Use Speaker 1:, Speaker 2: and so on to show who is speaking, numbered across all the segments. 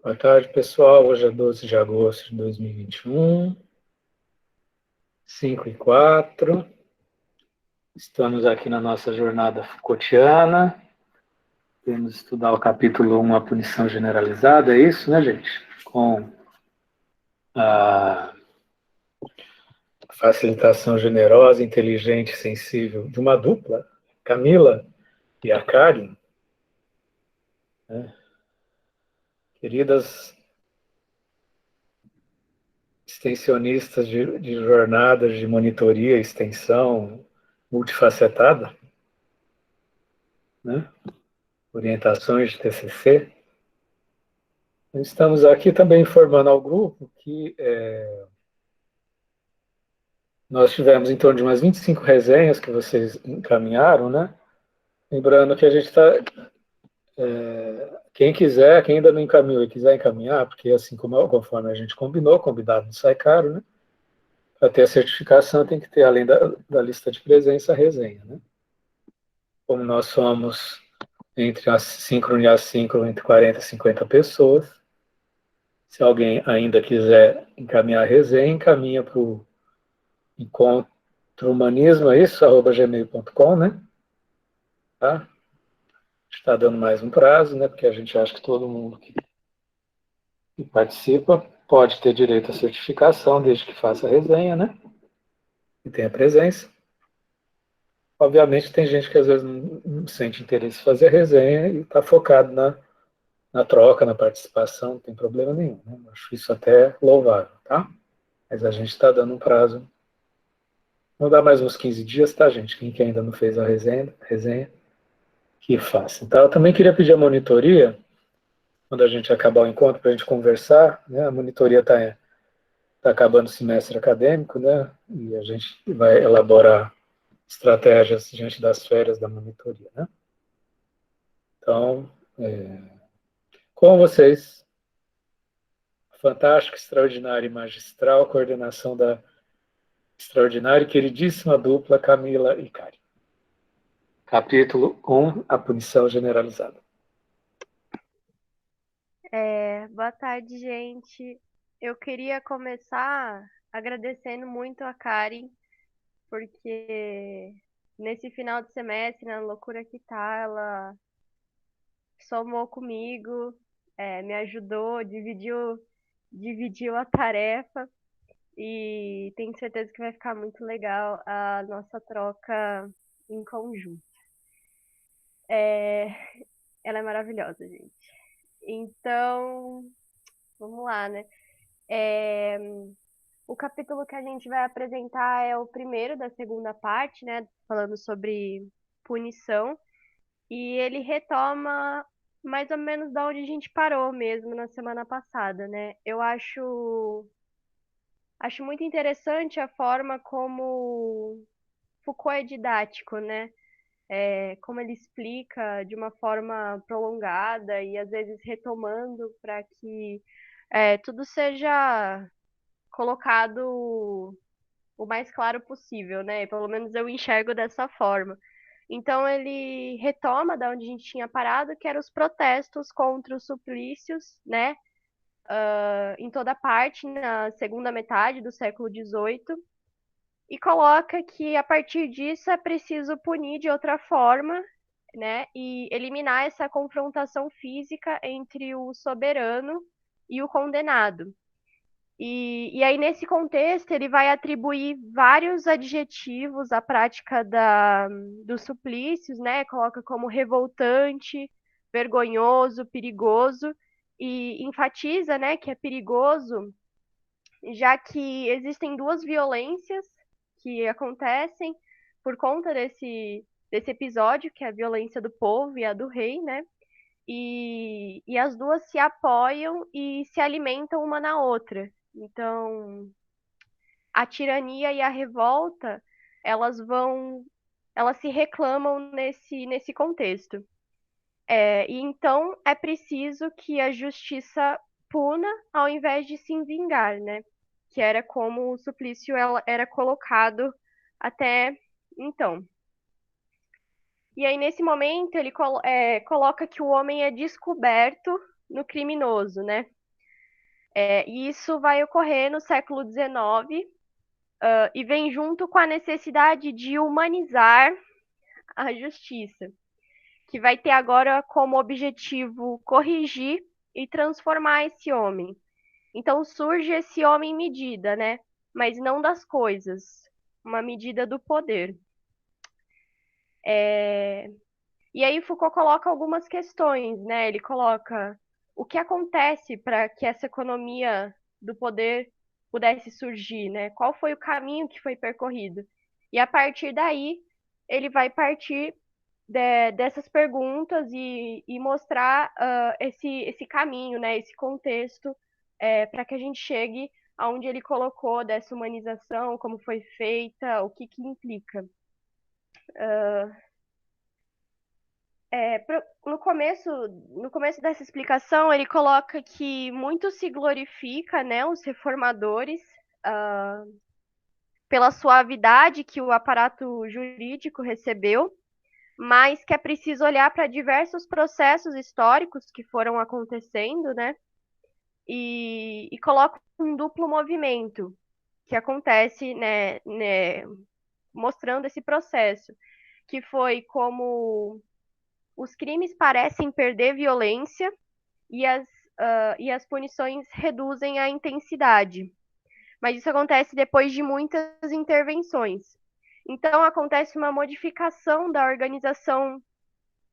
Speaker 1: Boa tarde, pessoal. Hoje é 12 de agosto de 2021, 5h04. Estamos aqui na nossa jornada Foucaultiana. Vamos estudar o capítulo 1, a punição generalizada. É isso, né, gente? Com a facilitação generosa, inteligente e sensível de uma dupla, Camila e a Karen, né? Queridas extensionistas de jornadas de monitoria e extensão multifacetada, né? Orientações de TCC. Estamos aqui também informando ao grupo que nós tivemos em torno de umas 25 resenhas que vocês encaminharam, né? Lembrando que a gente está. Quem quiser, quem ainda não encaminhou e quiser encaminhar, porque assim como conforme a gente combinou, convidado não sai caro, né? Para ter a certificação tem que ter, além da lista de presença, a resenha, né? Como nós somos entre assíncrono e assíncrono, entre 40 e 50 pessoas, se alguém ainda quiser encaminhar a resenha, encaminha para o encontro humanismo, é isso? @gmail.com, né? Tá? Está dando mais um prazo, né? Porque a gente acha que todo mundo que participa pode ter direito à certificação, desde que faça a resenha, né? E tenha presença. Obviamente, tem gente que às vezes não sente interesse em fazer a resenha e está focado na troca, na participação, não tem problema nenhum. Né? Acho isso até louvável, tá? Mas a gente está dando um prazo. Vamos dar mais uns 15 dias, tá, gente? Quem que ainda não fez a resenha que faça. Então, eu também queria pedir a monitoria, quando a gente acabar o encontro, para a gente conversar, né? A monitoria tá acabando o semestre acadêmico, né? E a gente vai elaborar estratégias diante das férias da monitoria, né? Então, com vocês, fantástica, extraordinária e magistral coordenação da extraordinária e queridíssima dupla Camila e Kari. Capítulo 1, a punição generalizada.
Speaker 2: Boa tarde, gente. Eu queria começar agradecendo muito a Karen, porque nesse final de semestre, na loucura que tá, ela somou comigo, me ajudou, dividiu a tarefa e tenho certeza que vai ficar muito legal a nossa troca em conjunto. É, Ela é maravilhosa, gente. Então, vamos lá, né? É, O capítulo que a gente vai apresentar é o primeiro da segunda parte, né? Falando sobre punição. E ele retoma mais ou menos da onde a gente parou mesmo na semana passada, né? Acho muito interessante a forma como Foucault é didático, né? Como ele explica de uma forma prolongada e às vezes retomando para que tudo seja colocado o mais claro possível, né? Pelo menos eu enxergo dessa forma. Então ele retoma da onde a gente tinha parado, que eram os protestos contra os suplícios, né? Em toda parte, na segunda metade do século XVIII, e coloca que a partir disso é preciso punir de outra forma, né? E eliminar essa confrontação física entre o soberano e o condenado. E aí, nesse contexto, ele vai atribuir vários adjetivos à prática dos suplícios, né? Coloca como revoltante, vergonhoso, perigoso, e enfatiza, né, que é perigoso, já que existem duas violências que acontecem por conta desse episódio, que é a violência do povo e a do rei, né? E as duas se apoiam e se alimentam uma na outra. Então, a tirania e a revolta, elas vão, elas se reclamam nesse contexto. E então é preciso que a justiça puna ao invés de se vingar, né? Que era como o suplício era colocado até então. E aí, nesse momento, ele coloca que o homem é descoberto no criminoso, né? E isso vai ocorrer no século XIX, e vem junto com a necessidade de humanizar a justiça, que vai ter agora como objetivo corrigir e transformar esse homem. Então surge esse homem medida, né? Mas não das coisas, uma medida do poder. E aí Foucault coloca algumas questões, né? Ele coloca o que acontece para que essa economia do poder pudesse surgir, né? Qual foi o caminho que foi percorrido? E a partir daí ele vai partir dessas perguntas e mostrar esse caminho, né? Esse contexto para que a gente chegue aonde ele colocou dessa humanização, como foi feita, o que que implica. No começo dessa explicação, ele coloca que muito se glorifica, né, os reformadores, ah, pela suavidade que o aparato jurídico recebeu, mas que é preciso olhar para diversos processos históricos que foram acontecendo, né, e coloca um duplo movimento que acontece, né, mostrando esse processo, que foi como os crimes parecem perder violência e as punições reduzem a intensidade. Mas isso acontece depois de muitas intervenções. Então, acontece uma modificação da organização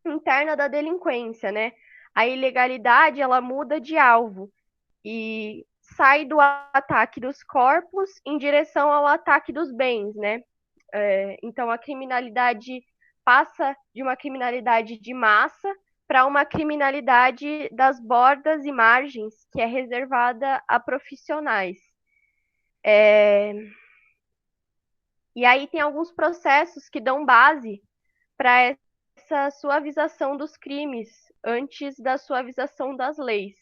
Speaker 2: interna da delinquência, né? A ilegalidade, ela muda de alvo e sai do ataque dos corpos em direção ao ataque dos bens, né? Então, a criminalidade passa de uma criminalidade de massa para uma criminalidade das bordas e margens, que é reservada a profissionais. E aí tem alguns processos que dão base para essa suavização dos crimes antes da suavização das leis.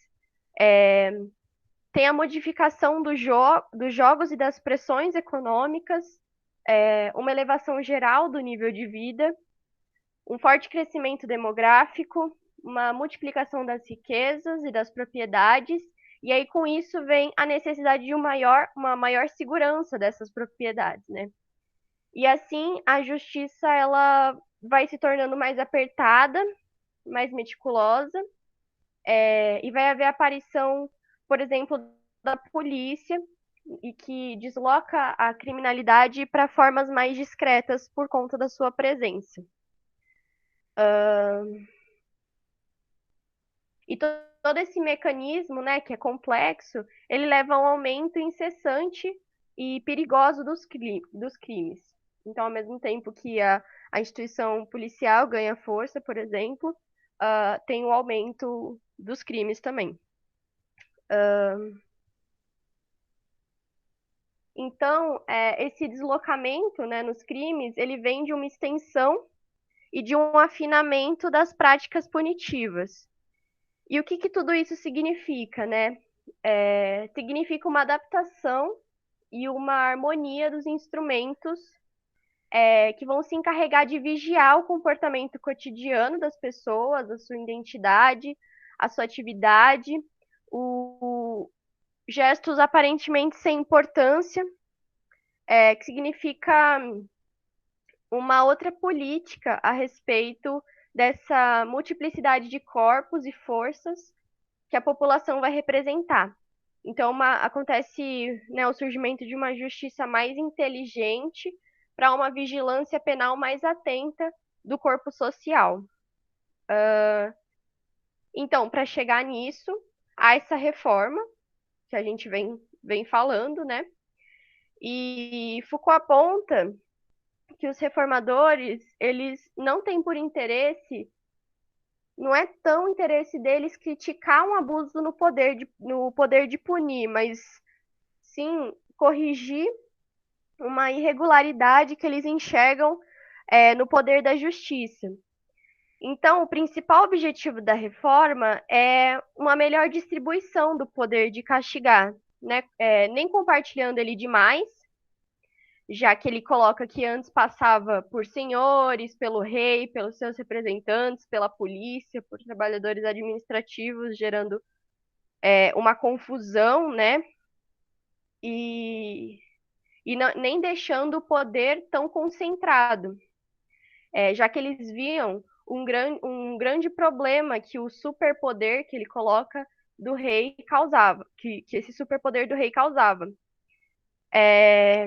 Speaker 2: Tem a modificação dos jogos e das pressões econômicas, uma elevação geral do nível de vida, um forte crescimento demográfico, uma multiplicação das riquezas e das propriedades, e aí com isso vem a necessidade de uma maior segurança dessas propriedades, né? E assim a justiça ela vai se tornando mais apertada, mais meticulosa, e vai haver a aparição, por exemplo, da polícia e que desloca a criminalidade para formas mais discretas por conta da sua presença. E todo esse mecanismo, né, que é complexo, ele leva a um aumento incessante e perigoso dos crimes. Então, ao mesmo tempo que a instituição policial ganha força, por exemplo, tem o aumento dos crimes também. Então, esse deslocamento, né, nos crimes, ele vem de uma extensão e de um afinamento das práticas punitivas. E o que que tudo isso significa, né? Significa uma adaptação e uma harmonia dos instrumentos que vão se encarregar de vigiar o comportamento cotidiano das pessoas, a sua identidade, a sua atividade, gestos aparentemente sem importância, que significa uma outra política a respeito dessa multiplicidade de corpos e forças que a população vai representar. Então, acontece, né, o surgimento de uma justiça mais inteligente para uma vigilância penal mais atenta do corpo social. Então, para chegar nisso, há essa reforma que a gente vem falando, né? E Foucault aponta que os reformadores, eles não têm por interesse, não é tão interesse deles criticar um abuso no poder de punir, mas sim corrigir uma irregularidade que eles enxergam no poder da justiça. Então, o principal objetivo da reforma é uma melhor distribuição do poder de castigar, né? Nem compartilhando ele demais, já que ele coloca que antes passava por senhores, pelo rei, pelos seus representantes, pela polícia, por trabalhadores administrativos, gerando uma confusão, né? E, nem deixando o poder tão concentrado, já que eles viam um grande problema que o superpoder que ele coloca do rei causava, que esse superpoder do rei causava. É,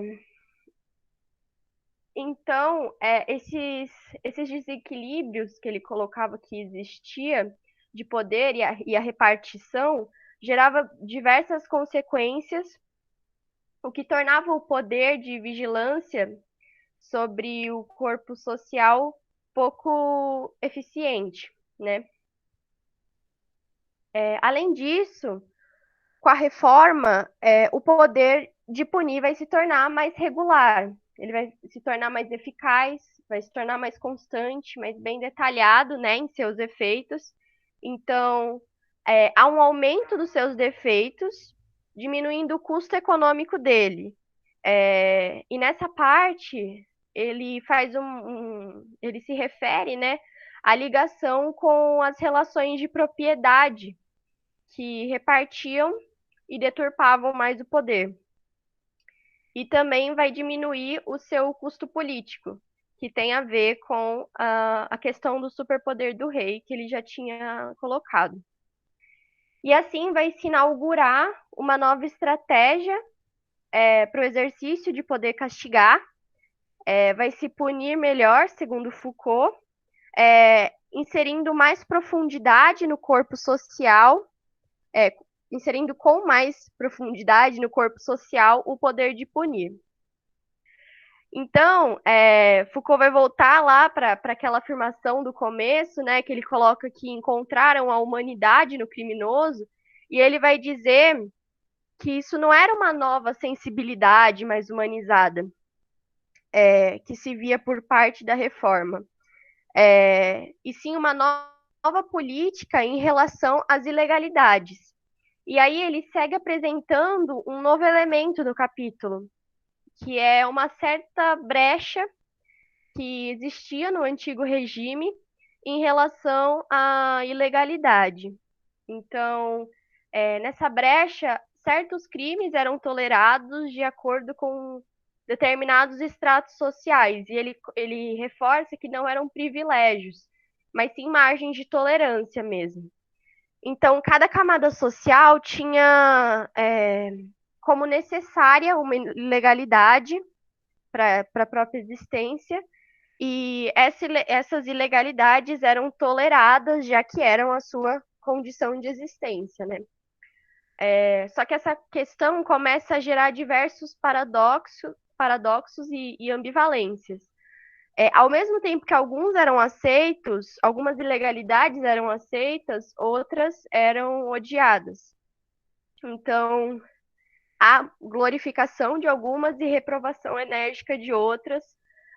Speaker 2: então, esses desequilíbrios que ele colocava que existia de poder e a repartição gerava diversas consequências, o que tornava o poder de vigilância sobre o corpo social pouco eficiente, né? Além disso, com a reforma, o poder de punir vai se tornar mais regular, ele vai se tornar mais eficaz, vai se tornar mais constante, mais bem detalhado, né, em seus efeitos. Então, há um aumento dos seus defeitos, diminuindo o custo econômico dele. E nessa parte, ele faz ele se refere, né, à ligação com as relações de propriedade que repartiam e deturpavam mais o poder. E também vai diminuir o seu custo político, que tem a ver com a questão do superpoder do rei, que ele já tinha colocado. E assim vai se inaugurar uma nova estratégia para o exercício de poder castigar, vai se punir melhor, segundo Foucault, inserindo mais profundidade no corpo social, é, inserindo com mais profundidade no corpo social o poder de punir. Então, Foucault vai voltar lá para aquela afirmação do começo, né, que ele coloca que encontraram a humanidade no criminoso, e ele vai dizer que isso não era uma nova sensibilidade mais humanizada, que se via por parte da reforma, e sim uma nova política em relação às ilegalidades. E aí ele segue apresentando um novo elemento no capítulo, que é uma certa brecha que existia no antigo regime em relação à ilegalidade. Então, nessa brecha, certos crimes eram tolerados de acordo com determinados estratos sociais, e ele reforça que não eram privilégios, mas sim margens de tolerância mesmo. Então, cada camada social tinha como necessária uma legalidade para a própria existência, e essas ilegalidades eram toleradas, já que eram a sua condição de existência, né? Só que essa questão começa a gerar diversos paradoxos e ambivalências. Ao mesmo tempo que alguns eram aceitos, algumas ilegalidades eram aceitas, outras eram odiadas. Então, a glorificação de algumas e reprovação enérgica de outras,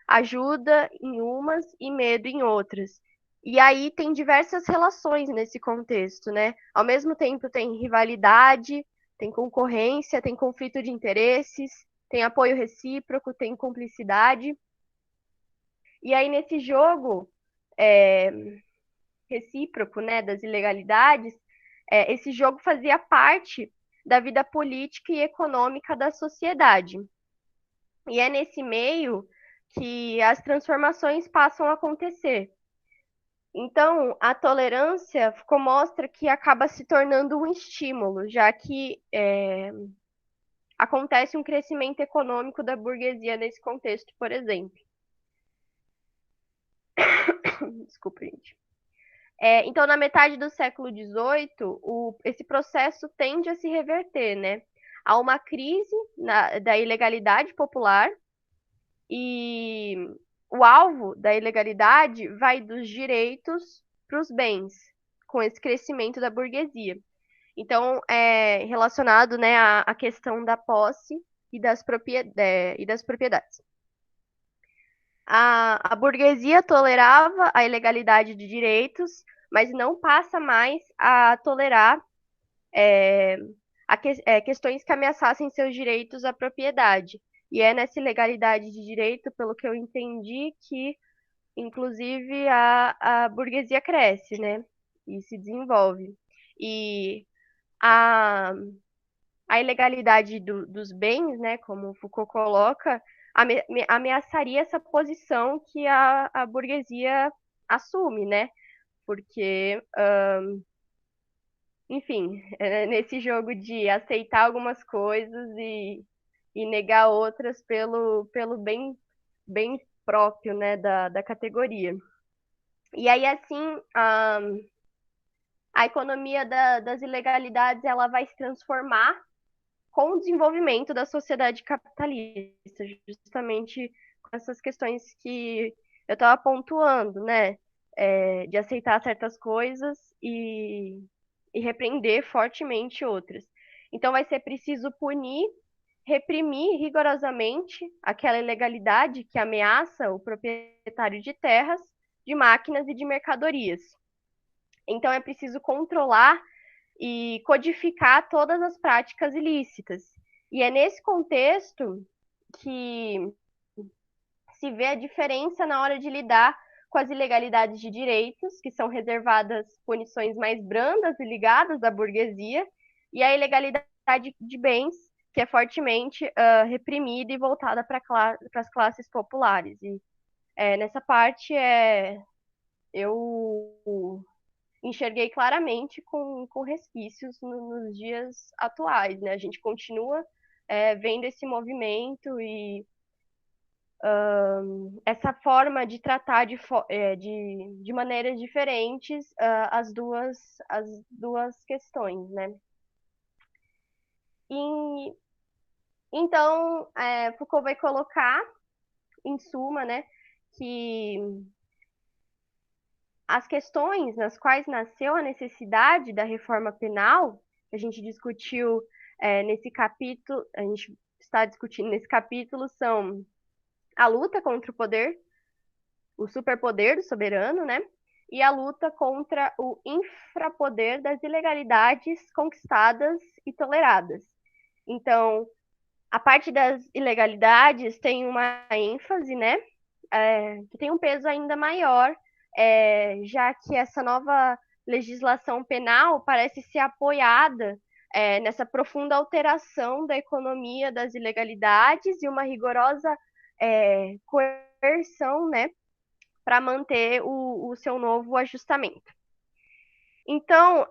Speaker 2: ajuda em umas e medo em outras. E aí tem diversas relações nesse contexto, né? Ao mesmo tempo tem rivalidade, tem concorrência, tem conflito de interesses, tem apoio recíproco, tem cumplicidade. E aí nesse jogo recíproco, né, das ilegalidades, esse jogo fazia parte da vida política e econômica da sociedade. E é nesse meio que as transformações passam a acontecer. Então, a tolerância mostra que acaba se tornando um estímulo, já que acontece um crescimento econômico da burguesia nesse contexto, por exemplo. Desculpa, gente. Então, na metade do século XVIII, esse processo tende a se reverter, né? Há uma crise da ilegalidade popular e o alvo da ilegalidade vai dos direitos para os bens, com esse crescimento da burguesia. Então, é relacionado, né, à questão da posse e das propriedades. A burguesia tolerava a ilegalidade de direitos, mas não passa mais a tolerar questões que ameaçassem seus direitos à propriedade. E é nessa ilegalidade de direito, pelo que eu entendi, que inclusive a burguesia cresce, né? E se desenvolve. E a, a ilegalidade dos bens, né, como Foucault coloca, ameaçaria essa posição que a burguesia assume, né? Porque, enfim, nesse jogo de aceitar algumas coisas e negar outras pelo bem próprio, né, da categoria. E aí, assim, a economia das ilegalidades ela vai se transformar com o desenvolvimento da sociedade capitalista, justamente com essas questões que eu estava pontuando, né? De aceitar certas coisas e repreender fortemente outras. Então, vai ser preciso punir, reprimir rigorosamente aquela ilegalidade que ameaça o proprietário de terras, de máquinas e de mercadorias. Então, é preciso controlar e codificar todas as práticas ilícitas. E é nesse contexto que se vê a diferença na hora de lidar com as ilegalidades de direitos, que são reservadas punições mais brandas e ligadas à burguesia, e a ilegalidade de bens, que é fortemente reprimida e voltada para as classes populares. E nessa parte eu enxerguei claramente com resquícios nos dias atuais, né? A gente continua vendo esse movimento e essa forma de tratar de maneiras diferentes as duas questões, né? E, então, Foucault vai colocar, em suma, né, que as questões nas quais nasceu a necessidade da reforma penal, que a gente discutiu nesse capítulo, a gente está discutindo nesse capítulo, são a luta contra o poder, o superpoder do soberano, né? E a luta contra o infrapoder das ilegalidades conquistadas e toleradas. Então, a parte das ilegalidades tem uma ênfase, né? Que tem um peso ainda maior, já que essa nova legislação penal parece ser apoiada nessa profunda alteração da economia das ilegalidades e uma rigorosa coerção, né, para manter o seu novo ajustamento. Então,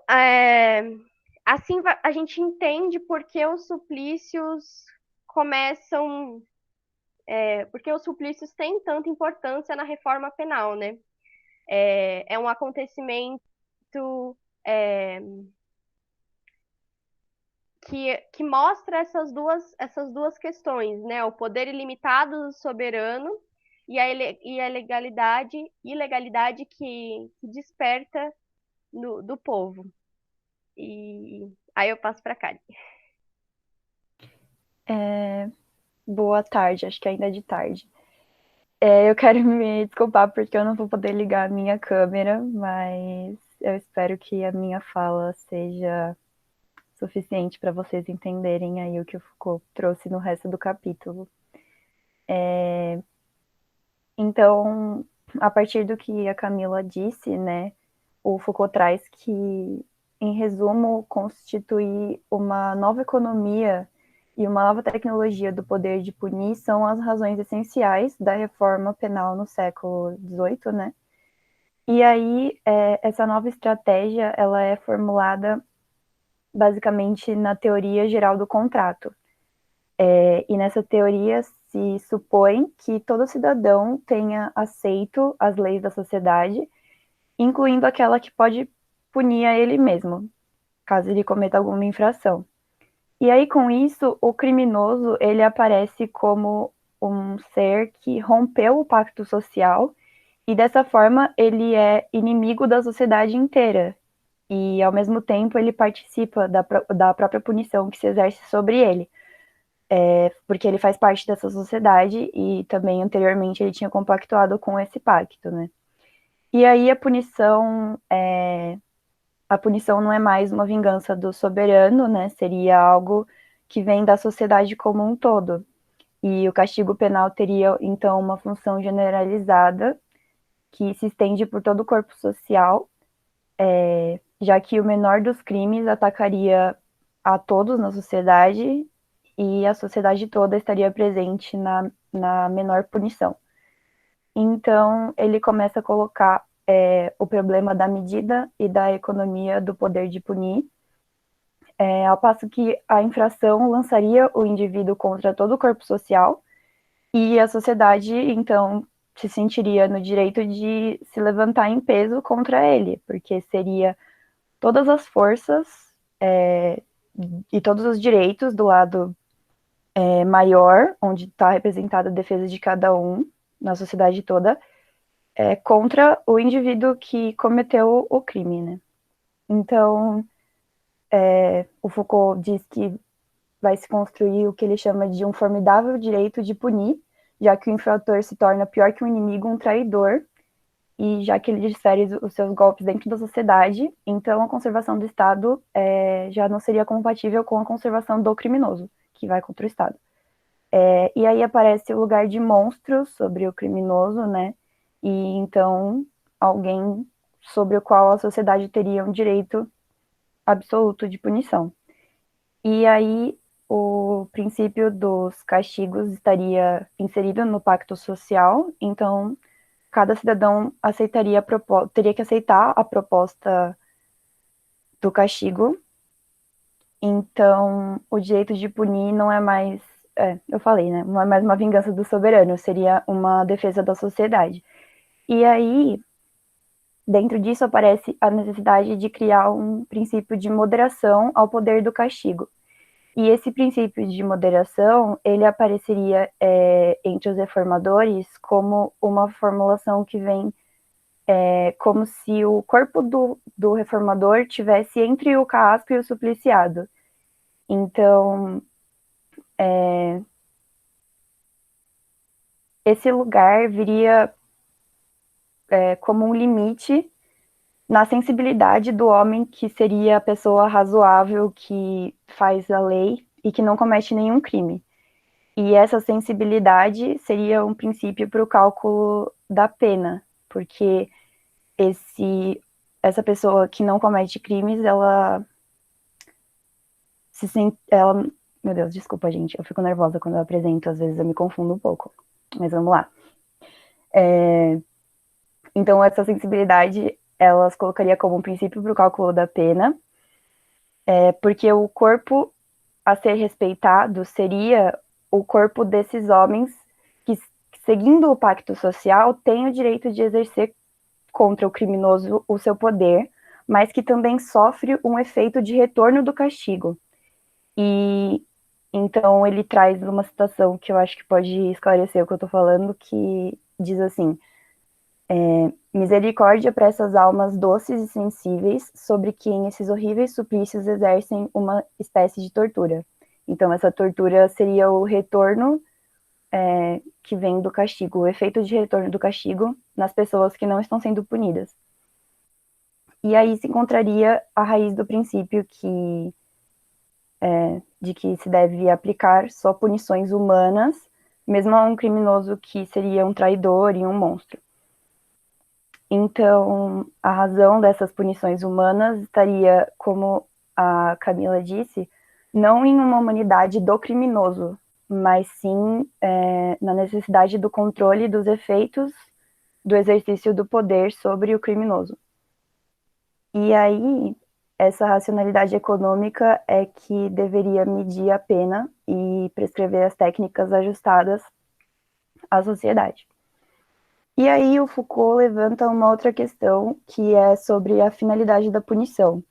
Speaker 2: assim a gente entende por que os suplícios começam porque os suplícios têm tanta importância na reforma penal, né? É um acontecimento é, que mostra essas duas questões, né? O poder ilimitado do soberano e a ilegalidade que desperta do povo. E aí eu passo para Kari.
Speaker 3: Boa tarde, acho que ainda é de tarde. Eu quero me desculpar porque eu não vou poder ligar a minha câmera, mas eu espero que a minha fala seja suficiente para vocês entenderem aí o que o Foucault trouxe no resto do capítulo. Então, a partir do que a Camila disse, né, o Foucault traz que, em resumo, constituir uma nova economia e uma nova tecnologia do poder de punir são as razões essenciais da reforma penal no século XVIII, né? E aí, essa nova estratégia, ela é formulada basicamente na teoria geral do contrato. E nessa teoria se supõe que todo cidadão tenha aceito as leis da sociedade, incluindo aquela que pode punir a ele mesmo, caso ele cometa alguma infração. E aí, com isso, o criminoso, ele aparece como um ser que rompeu o pacto social e, dessa forma, ele é inimigo da sociedade inteira. E, ao mesmo tempo, ele participa da própria punição que se exerce sobre ele. Porque ele faz parte dessa sociedade e também, anteriormente, ele tinha compactuado com esse pacto, né? E aí, a punição não é mais uma vingança do soberano, né? Seria algo que vem da sociedade como um todo. E o castigo penal teria, então, uma função generalizada que se estende por todo o corpo social, já que o menor dos crimes atacaria a todos na sociedade e a sociedade toda estaria presente na menor punição. Então, ele começa a colocar o problema da medida e da economia do poder de punir, ao passo que a infração lançaria o indivíduo contra todo o corpo social e a sociedade, então, se sentiria no direito de se levantar em peso contra ele, porque seria todas as forças e todos os direitos do lado maior, onde está representada a defesa de cada um na sociedade toda, contra o indivíduo que cometeu o crime, né? Então, o Foucault diz que vai se construir o que ele chama de um formidável direito de punir, já que o infrator se torna pior que um inimigo, um traidor, e já que ele desfere os seus golpes dentro da sociedade, então a conservação do Estado já não seria compatível com a conservação do criminoso, que vai contra o Estado. E aí aparece o lugar de monstro sobre o criminoso, né? E então alguém sobre o qual a sociedade teria um direito absoluto de punição. E aí o princípio dos castigos estaria inserido no pacto social, então cada cidadão teria que aceitar a proposta do castigo. Então, o direito de punir não é mais, eu falei, né? Não é mais uma vingança do soberano, seria uma defesa da sociedade. E aí, dentro disso, aparece a necessidade de criar um princípio de moderação ao poder do castigo. E esse princípio de moderação, ele apareceria entre os reformadores como uma formulação que vem como se o corpo do reformador tivesse entre o carrasco e o supliciado. Então, esse lugar viria como um limite na sensibilidade do homem que seria a pessoa razoável que faz a lei e que não comete nenhum crime. E essa sensibilidade seria um princípio para o cálculo da pena, porque essa pessoa que não comete crimes, ela se sente, meu Deus, desculpa, gente, eu fico nervosa quando eu apresento, às vezes eu me confundo um pouco, mas vamos lá. Então, essa sensibilidade, elas colocaria como um princípio para o cálculo da pena, porque o corpo a ser respeitado seria o corpo desses homens que, seguindo o pacto social, têm o direito de exercer contra o criminoso o seu poder, mas que também sofre um efeito de retorno do castigo. E então ele traz uma citação que eu acho que pode esclarecer o que eu estou falando, que diz assim: misericórdia para essas almas doces e sensíveis, sobre quem esses horríveis suplícios exercem uma espécie de tortura. Então essa tortura seria o retorno que vem do castigo, o efeito de retorno do castigo nas pessoas que não estão sendo punidas. E aí se encontraria a raiz do princípio de que se deve aplicar só punições humanas, mesmo a um criminoso que seria um traidor e um monstro. Então, a razão dessas punições humanas estaria, como a Camila disse, não em uma humanidade do criminoso, mas sim na necessidade do controle dos efeitos do exercício do poder sobre o criminoso. E aí, essa racionalidade econômica é que deveria medir a pena e prescrever as técnicas ajustadas à sociedade. E aí o Foucault levanta uma outra questão, que é sobre a finalidade da punição.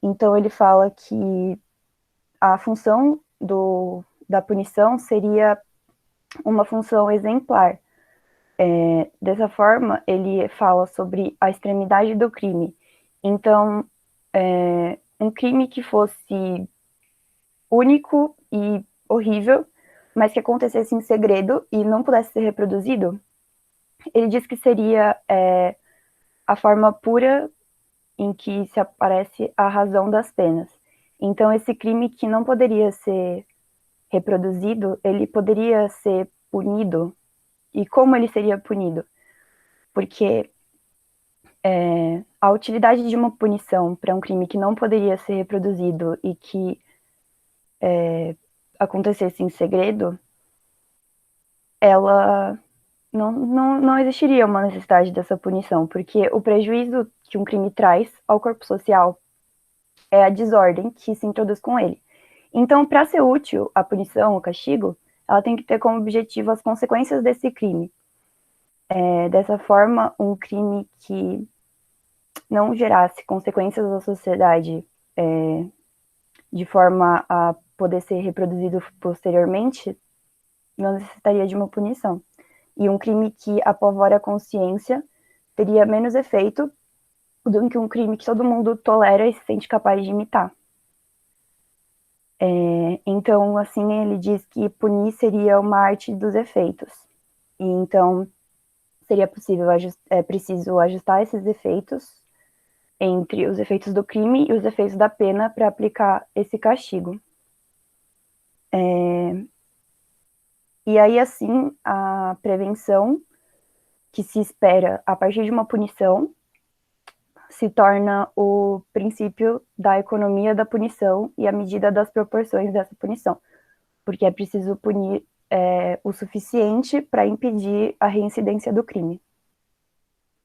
Speaker 3: Então ele fala que a função da punição seria uma função exemplar. Dessa forma, ele fala sobre a extremidade do crime. Então, um crime que fosse único e horrível, mas que acontecesse em segredo e não pudesse ser reproduzido, ele diz que seria a forma pura em que se aparece a razão das penas. Então, esse crime que não poderia ser reproduzido, ele poderia ser punido. E como ele seria punido? Porque a utilidade de uma punição para um crime que não poderia ser reproduzido e que acontecesse em segredo, ela não existiria uma necessidade dessa punição, porque o prejuízo que um crime traz ao corpo social é a desordem que se introduz com ele. Então, para ser útil a punição, o castigo, ela tem que ter como objetivo as consequências desse crime. Dessa forma, um crime que não gerasse consequências à sociedade de forma a poder ser reproduzido posteriormente, não necessitaria de uma punição. E um crime que apavora a consciência teria menos efeito do que um crime que todo mundo tolera e se sente capaz de imitar. Então, assim, ele diz que punir seria uma arte dos efeitos. E então, seria preciso ajustar esses efeitos entre os efeitos do crime e os efeitos da pena para aplicar esse castigo. E aí, assim, a prevenção que se espera a partir de uma punição se torna o princípio da economia da punição e a medida das proporções dessa punição, porque é preciso punir o suficiente para impedir a reincidência do crime.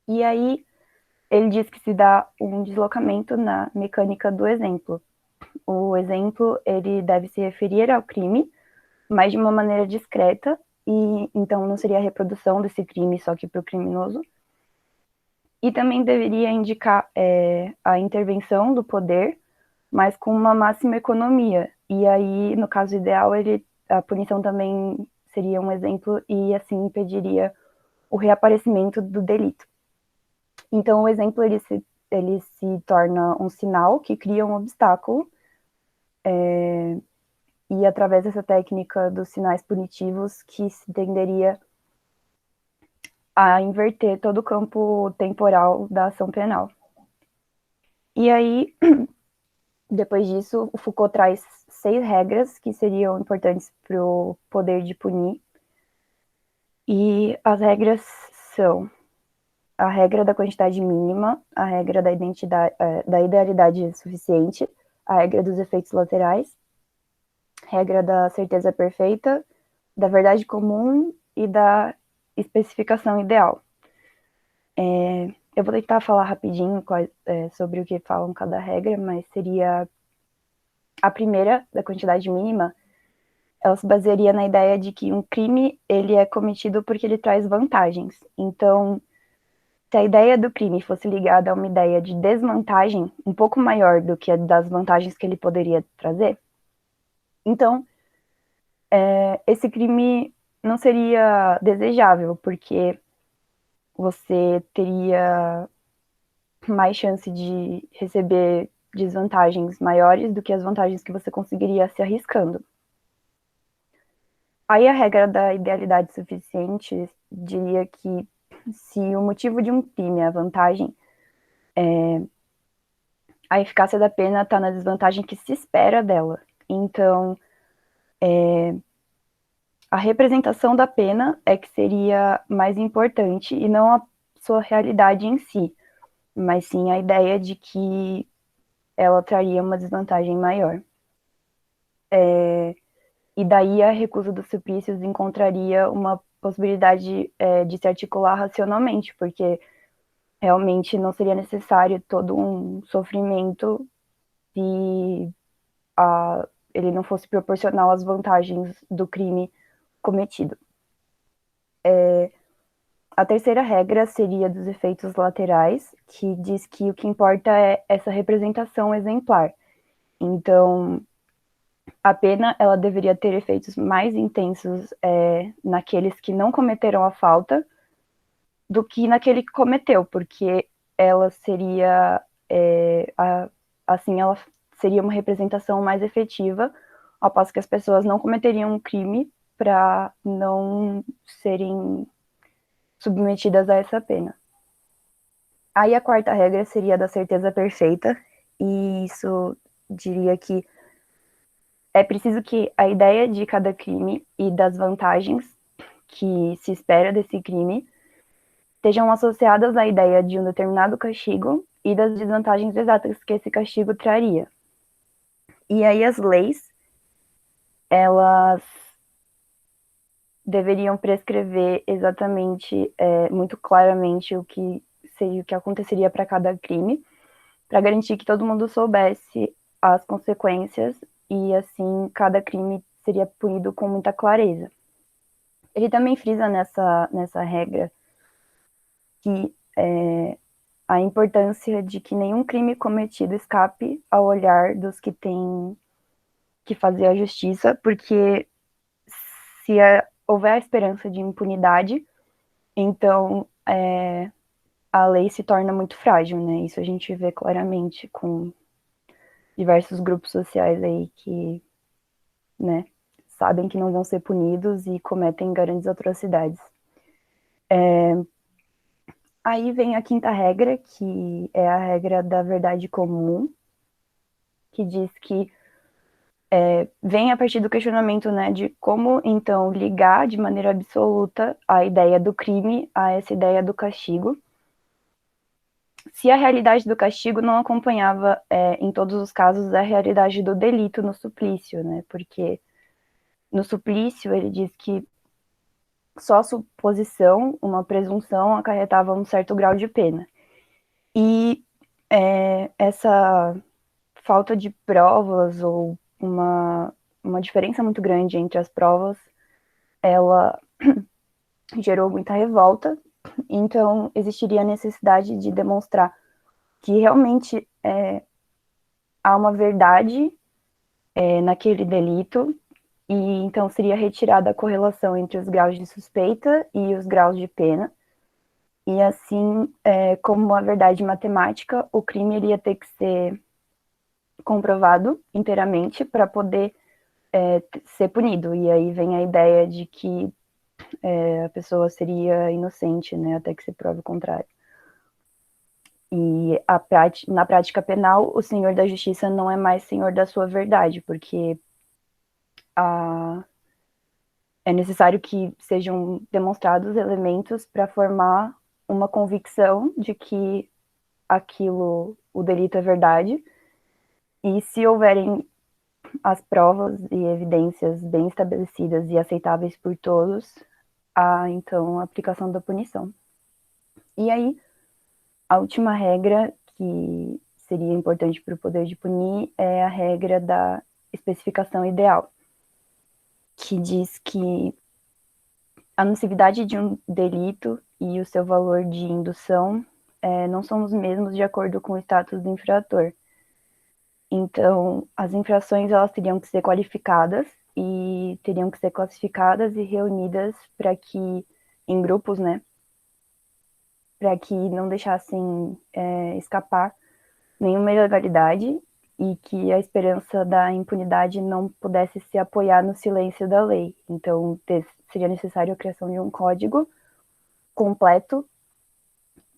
Speaker 3: E aí, ele diz que se dá um deslocamento na mecânica do exemplo. O exemplo, ele deve se referir ao crime, mas de uma maneira discreta, e então não seria a reprodução desse crime só que para o criminoso. E também deveria indicar a intervenção do poder, mas com uma máxima economia. E aí, no caso ideal, a punição também seria um exemplo e assim impediria o reaparecimento do delito. Então, o exemplo ele se torna um sinal que cria um obstáculo, e através dessa técnica dos sinais punitivos que se tenderia a inverter todo o campo temporal da ação penal. E aí, depois disso, o Foucault traz 6 regras que seriam importantes para o poder de punir. E as regras são a regra da quantidade mínima, a regra da idealidade suficiente, a regra dos efeitos laterais, regra da certeza perfeita, da verdade comum e da especificação ideal. Eu vou tentar falar rapidinho sobre o que falam cada regra, mas seria a primeira, da quantidade mínima, ela se basearia na ideia de que um crime ele é cometido porque ele traz vantagens. Então, se a ideia do crime fosse ligada a uma ideia de desvantagem um pouco maior do que a das vantagens que ele poderia trazer, então esse crime não seria desejável, porque você teria mais chance de receber desvantagens maiores do que as vantagens que você conseguiria se arriscando. Aí a regra da idealidade suficiente diria que se o motivo de um crime é a vantagem, a eficácia da pena está na desvantagem que se espera dela. Então, a representação da pena é que seria mais importante e não a sua realidade em si, mas sim a ideia de que ela traria uma desvantagem maior. E daí a recusa dos suplícios encontraria uma possibilidade de se articular racionalmente, porque realmente não seria necessário todo um sofrimento se ele não fosse proporcional às vantagens do crime cometido. A terceira regra seria dos efeitos laterais, que diz que o que importa é essa representação exemplar. Então, a pena ela deveria ter efeitos mais intensos naqueles que não cometeram a falta do que naquele que cometeu, porque ela seria assim ela seria uma representação mais efetiva, ao passo que as pessoas não cometeriam um crime para não serem submetidas a essa pena. Aí a quarta regra seria da certeza perfeita, e isso diria que é preciso que a ideia de cada crime e das vantagens que se espera desse crime estejam associadas à ideia de um determinado castigo e das desvantagens exatas que esse castigo traria. E aí as leis, elas deveriam prescrever exatamente, muito claramente o que seria, o que aconteceria para cada crime, para garantir que todo mundo soubesse as consequências e assim cada crime seria punido com muita clareza. Ele também frisa nessa regra que a importância de que nenhum crime cometido escape ao olhar dos que têm que fazer a justiça, porque se houver a esperança de impunidade, então a lei se torna muito frágil, né? Isso a gente vê claramente com diversos grupos sociais aí que, né, sabem que não vão ser punidos e cometem grandes atrocidades. Aí vem a quinta regra, que é a regra da verdade comum, que diz que vem a partir do questionamento, né, de como, então, ligar de maneira absoluta a ideia do crime a essa ideia do castigo, se a realidade do castigo não acompanhava, em todos os casos, a realidade do delito no suplício, né, porque no suplício ele diz que só a suposição, uma presunção, acarretava um certo grau de pena. E essa falta de provas ou uma diferença muito grande entre as provas, ela gerou muita revolta, então existiria a necessidade de demonstrar que realmente há uma verdade naquele delito, e então seria retirada a correlação entre os graus de suspeita e os graus de pena, e assim, como uma verdade matemática, o crime iria ter que ser comprovado inteiramente para poder ser punido, e aí vem a ideia de que a pessoa seria inocente, né, até que se prove o contrário. E na prática penal, o senhor da justiça não é mais senhor da sua verdade, porque é necessário que sejam demonstrados elementos para formar uma convicção de que o delito é verdade, e se houverem as provas e evidências bem estabelecidas e aceitáveis por todos, há então a aplicação da punição. E aí, a última regra que seria importante para o poder de punir é a regra da especificação ideal, que diz que a nocividade de um delito e o seu valor de indução não são os mesmos de acordo com o status do infrator. Então, as infrações elas teriam que ser qualificadas e teriam que ser classificadas e reunidas para que, em grupos, né, para que não deixassem escapar nenhuma ilegalidade e que a esperança da impunidade não pudesse se apoiar no silêncio da lei. Então, seria necessário a criação de um código completo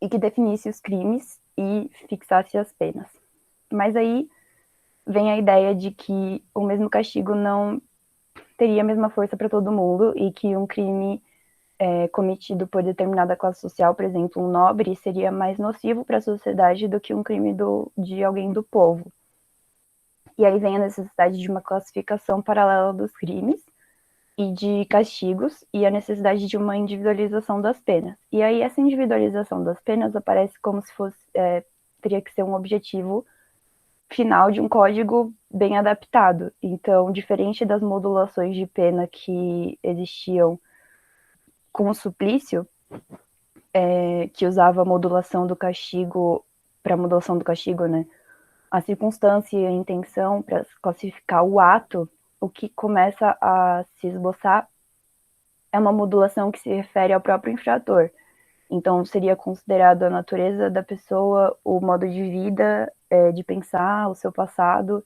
Speaker 3: e que definisse os crimes e fixasse as penas. Mas aí vem a ideia de que o mesmo castigo não teria a mesma força para todo mundo e que um crime cometido por determinada classe social, por exemplo, um nobre, seria mais nocivo para a sociedade do que um crime de alguém do povo. E aí vem a necessidade de uma classificação paralela dos crimes e de castigos e a necessidade de uma individualização das penas. E aí essa individualização das penas aparece como se fosse teria que ser um objetivo final de um código bem adaptado. Então, diferente das modulações de pena que existiam com o suplício, que usava a modulação do castigo para modulação do castigo, né? A circunstância e a intenção para classificar o ato, o que começa a se esboçar é uma modulação que se refere ao próprio infrator. Então, seria considerado a natureza da pessoa, o modo de vida, de pensar, o seu passado,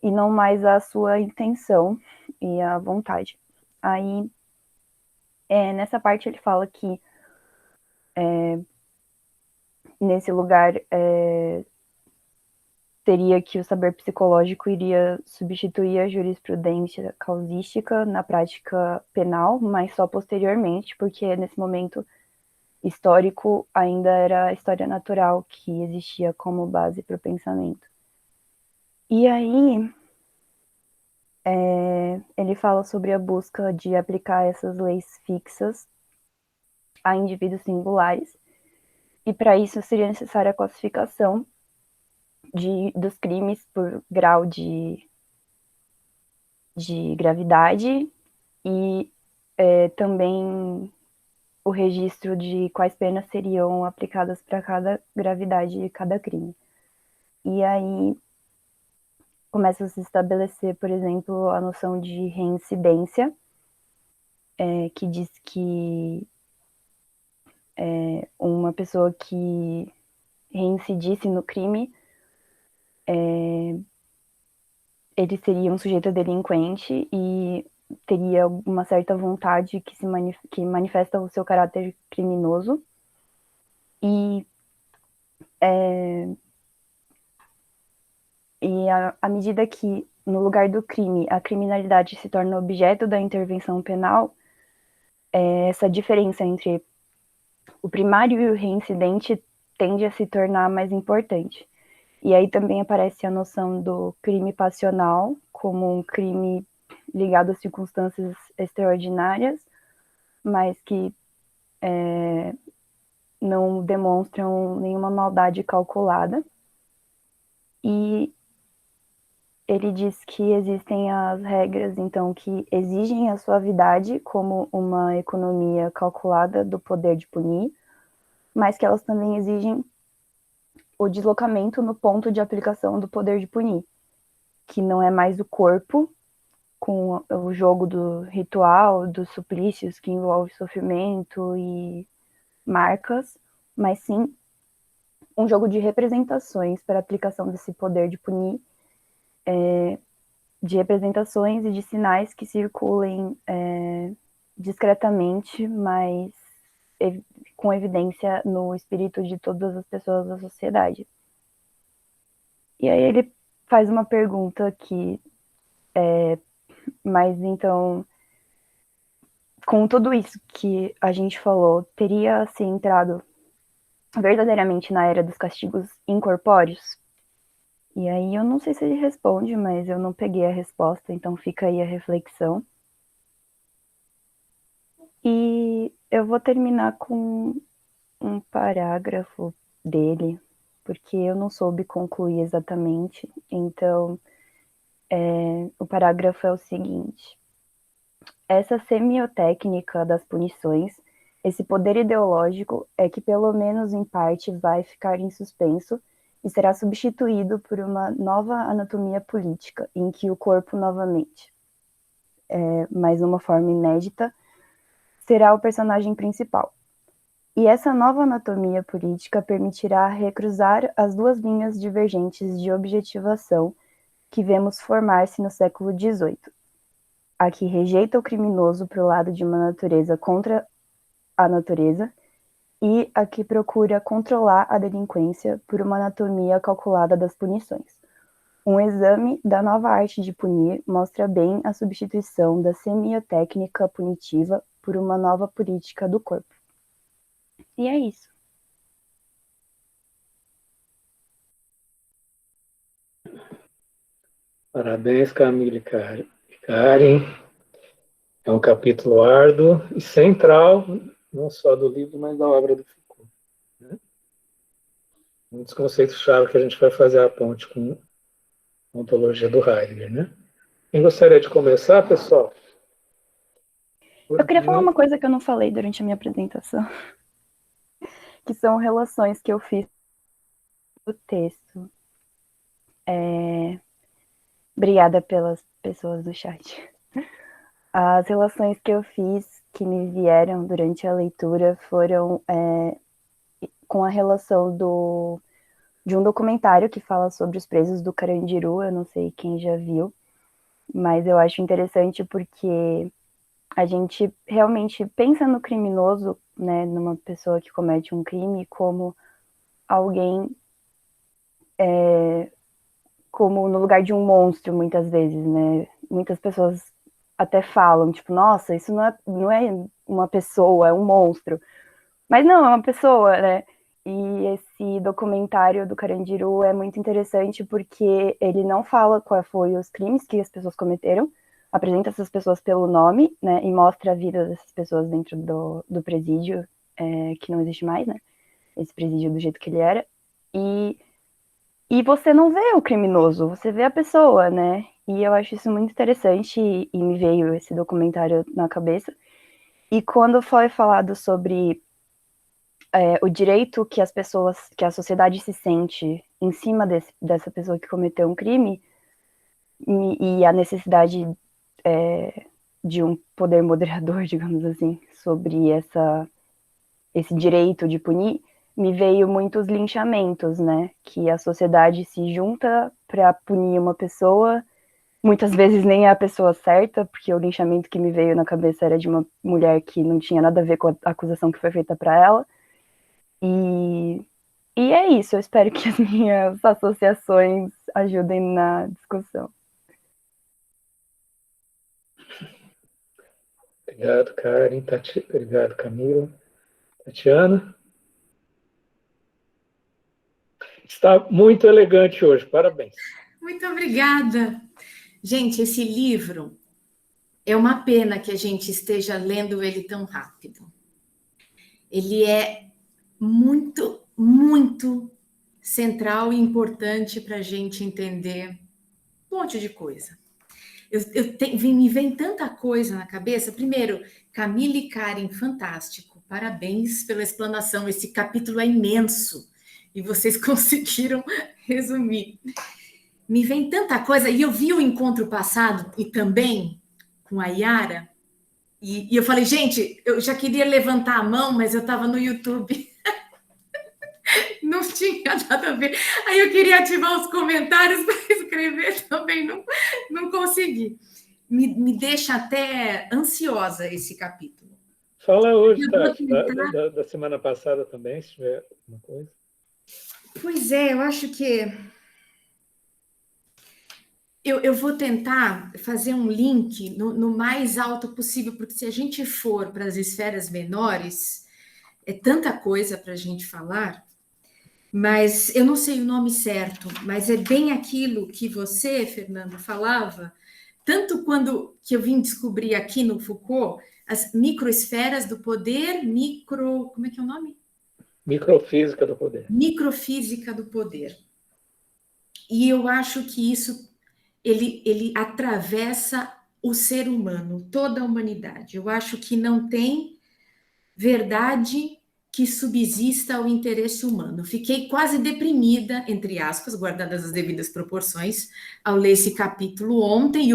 Speaker 3: e não mais a sua intenção e a vontade. Aí, nessa parte ele fala que nesse lugar seria que o saber psicológico iria substituir a jurisprudência causística na prática penal, mas só posteriormente, porque nesse momento histórico ainda era a história natural que existia como base para o pensamento. E aí, ele fala sobre a busca de aplicar essas leis fixas a indivíduos singulares, e para isso seria necessária a classificação dos crimes por grau de gravidade e também o registro de quais penas seriam aplicadas para cada gravidade de cada crime. E aí começa a se estabelecer, por exemplo, a noção de reincidência, que diz que uma pessoa que reincidisse no crime, ele seria um sujeito delinquente e teria uma certa vontade que manifesta o seu caráter criminoso. E à medida que, no lugar do crime, a criminalidade se torna objeto da intervenção penal, essa diferença entre o primário e o reincidente tende a se tornar mais importante. E aí também aparece a noção do crime passional como um crime ligado a circunstâncias extraordinárias, mas que não demonstram nenhuma maldade calculada. E ele diz que existem as regras, então, que exigem a suavidade como uma economia calculada do poder de punir, mas que elas também exigem o deslocamento no ponto de aplicação do poder de punir, que não é mais o corpo, com o jogo do ritual, dos suplícios, que envolve sofrimento e marcas, mas sim um jogo de representações para a aplicação desse poder de punir, de representações e de sinais que circulem discretamente, mas com evidência no espírito de todas as pessoas da sociedade. E aí ele faz uma pergunta que mas então, com tudo isso que a gente falou, teria se entrado verdadeiramente na era dos castigos incorpóreos? E aí eu não sei se ele responde, mas eu não peguei a resposta, então fica aí a reflexão. E eu vou terminar com um parágrafo dele, porque eu não soube concluir exatamente. Então, o parágrafo é o seguinte: essa semiotécnica das punições, esse poder ideológico é que, pelo menos em parte, vai ficar em suspenso e será substituído por uma nova anatomia política, em que o corpo novamente, mas uma forma inédita, será o personagem principal. E essa nova anatomia política permitirá recruzar as duas linhas divergentes de objetivação que vemos formar-se no século XVIII. A que rejeita o criminoso para o lado de uma natureza contra a natureza, e a que procura controlar a delinquência por uma anatomia calculada das punições. Um exame da nova arte de punir mostra bem a substituição da semiotécnica punitiva por uma nova política do corpo. E é isso.
Speaker 1: Parabéns, Camille e Karen. É um capítulo árduo e central, não só do livro, mas da obra do Foucault. Né? Muitos conceitos-chave que a gente vai fazer a ponte com a ontologia do Heidegger. Né? Quem gostaria de começar, pessoal?
Speaker 3: Eu queria falar uma coisa que eu não falei durante a minha apresentação, que são relações que eu fiz no texto. Obrigada pelas pessoas do chat. As relações que eu fiz, que me vieram durante a leitura, foram com a relação de um documentário que fala sobre os presos do Carandiru. Eu não sei quem já viu, mas eu acho interessante porque a gente realmente pensa no criminoso, né, numa pessoa que comete um crime, como alguém como no lugar de um monstro, muitas vezes, né? Muitas pessoas até falam, tipo, nossa, isso não é uma pessoa, é um monstro. Mas não, é uma pessoa, né? E esse documentário do Carandiru é muito interessante porque ele não fala qual foi os crimes que as pessoas cometeram, apresenta essas pessoas pelo nome, né? E mostra a vida dessas pessoas dentro do presídio, que não existe mais, né? Esse presídio do jeito que ele era. E você não vê o criminoso, você vê a pessoa, né? E eu acho isso muito interessante e me veio esse documentário na cabeça. E quando foi falado sobre o direito que as pessoas, que a sociedade se sente em cima dessa pessoa que cometeu um crime e a necessidade de um poder moderador, digamos assim, sobre esse direito de punir, me veio muitos linchamentos, né? Que a sociedade se junta para punir uma pessoa, muitas vezes nem é a pessoa certa, porque o linchamento que me veio na cabeça era de uma mulher que não tinha nada a ver com a acusação que foi feita para ela. E é isso, eu espero que as minhas associações ajudem na discussão.
Speaker 1: Obrigado, Karen. Obrigado, Camila. Tatiana? Está muito elegante hoje, parabéns.
Speaker 4: Muito obrigada. Gente, esse livro é uma pena que a gente esteja lendo ele tão rápido. Ele é muito, muito central e importante para a gente entender um monte de coisa. Me vem tanta coisa na cabeça. Primeiro, Camila e Karen, fantástico. Parabéns pela explanação. Esse capítulo é imenso e vocês conseguiram resumir. Me vem tanta coisa. E eu vi o encontro passado e também com a Yara. E eu falei, gente, eu já queria levantar a mão, mas eu estava no YouTube. Não tinha nada a ver. Aí eu queria ativar os comentários para escrever, também não consegui. Me deixa até ansiosa esse capítulo.
Speaker 1: Fala hoje, Tati, da semana passada também, se tiver alguma coisa.
Speaker 4: Pois é, eu acho que eu vou tentar fazer um link no mais alto possível, porque se a gente for para as esferas menores, é tanta coisa para a gente falar, mas eu não sei o nome certo, mas é bem aquilo que você, Fernando, falava, tanto quando que eu vim descobrir aqui no Foucault, as microesferas do poder, como é que é o nome?
Speaker 1: Microfísica do poder.
Speaker 4: Microfísica do poder. E eu acho que isso ele atravessa o ser humano, toda a humanidade. Eu acho que não tem verdade que subsista ao interesse humano. Fiquei quase deprimida, entre aspas, guardadas as devidas proporções, ao ler esse capítulo ontem,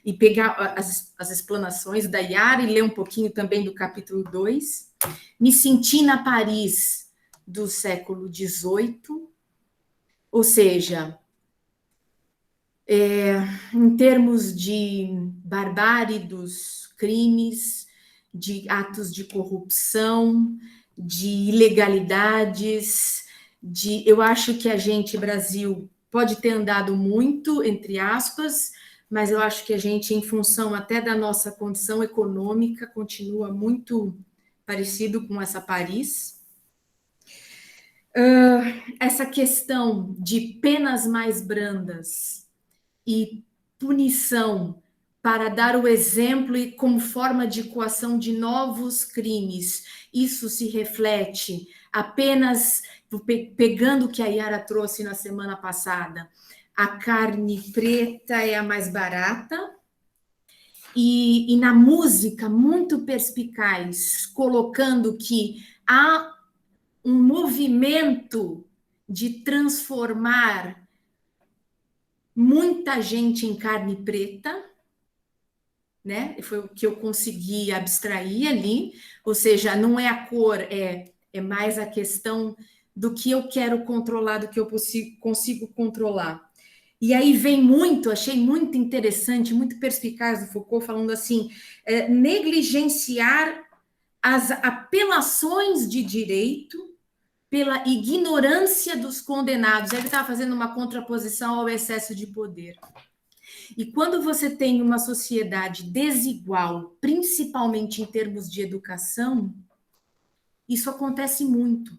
Speaker 4: e pegar as explanações da Yara e ler um pouquinho também do capítulo 2. Me senti na Paris do século XVIII, ou seja, em termos de barbárie dos crimes, de atos de corrupção, de ilegalidades, eu acho que a gente, Brasil, pode ter andado muito, entre aspas, mas eu acho que a gente, em função até da nossa condição econômica, continua muito parecido com essa Paris. Essa questão de penas mais brandas e punição para dar o exemplo e como forma de coação de novos crimes. Isso se reflete apenas, pegando o que a Yara trouxe na semana passada, a carne preta é a mais barata, e na música muito perspicaz, colocando que há um movimento de transformar muita gente em carne preta, né? Foi o que eu consegui abstrair ali, ou seja, não é a cor, é mais a questão do que eu quero controlar, do que eu consigo controlar. E aí vem muito, achei muito interessante, muito perspicaz do Foucault, falando assim, negligenciar as apelações de direito pela ignorância dos condenados. Ele estava fazendo uma contraposição ao excesso de poder. E quando você tem uma sociedade desigual, principalmente em termos de educação, isso acontece muito.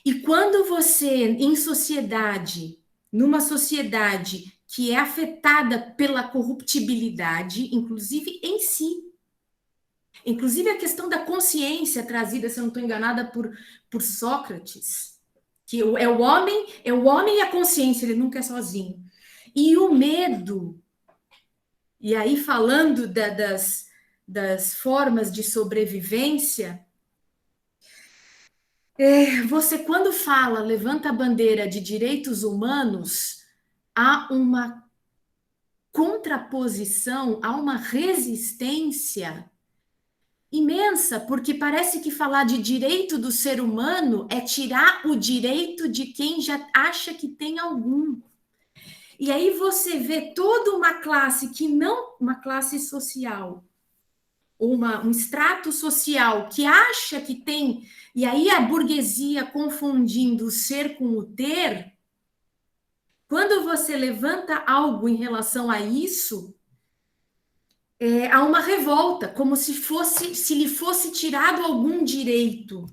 Speaker 4: E quando você, em sociedade, numa sociedade que é afetada pela corruptibilidade, inclusive em si, inclusive a questão da consciência trazida, se eu não estou enganada, por Sócrates, que é o homem e a consciência, ele nunca é sozinho. E o medo, e aí falando das formas de sobrevivência, você quando fala, levanta a bandeira de direitos humanos, há uma contraposição, há uma resistência imensa, porque parece que falar de direito do ser humano é tirar o direito de quem já acha que tem algum. E aí você vê toda uma classe que não, uma classe social, um extrato social que acha que tem, e aí a burguesia confundindo o ser com o ter, quando você levanta algo em relação a isso, há uma revolta, como se lhe fosse tirado algum direito.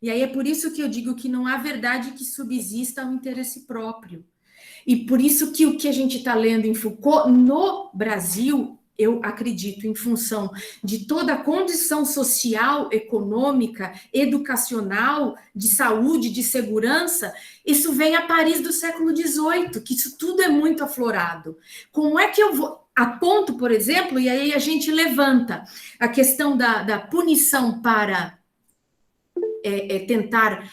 Speaker 4: E aí é por isso que eu digo que não há verdade que subsista ao interesse próprio. E por isso que o que a gente está lendo em Foucault, no Brasil, eu acredito, em função de toda a condição social, econômica, educacional, de saúde, de segurança, isso vem a Paris do século XVIII, que isso tudo é muito aflorado. Como é que eu vou... Aponto, por exemplo, e aí a gente levanta a questão da punição para tentar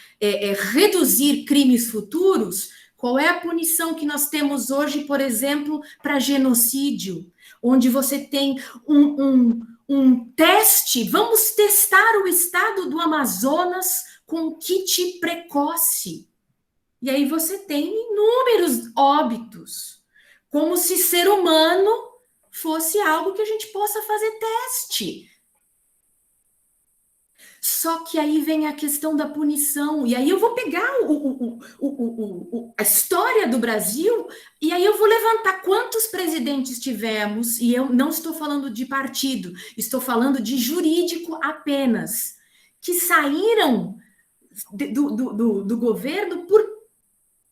Speaker 4: reduzir crimes futuros. Qual é a punição que nós temos hoje, por exemplo, para genocídio? Onde você tem um teste, vamos testar o estado do Amazonas com kit precoce. E aí você tem inúmeros óbitos, como se ser humano fosse algo que a gente possa fazer teste. Só que aí vem a questão da punição, e aí eu vou pegar a história do Brasil, e aí eu vou levantar quantos presidentes tivemos, e eu não estou falando de partido, estou falando de jurídico apenas, que saíram do governo por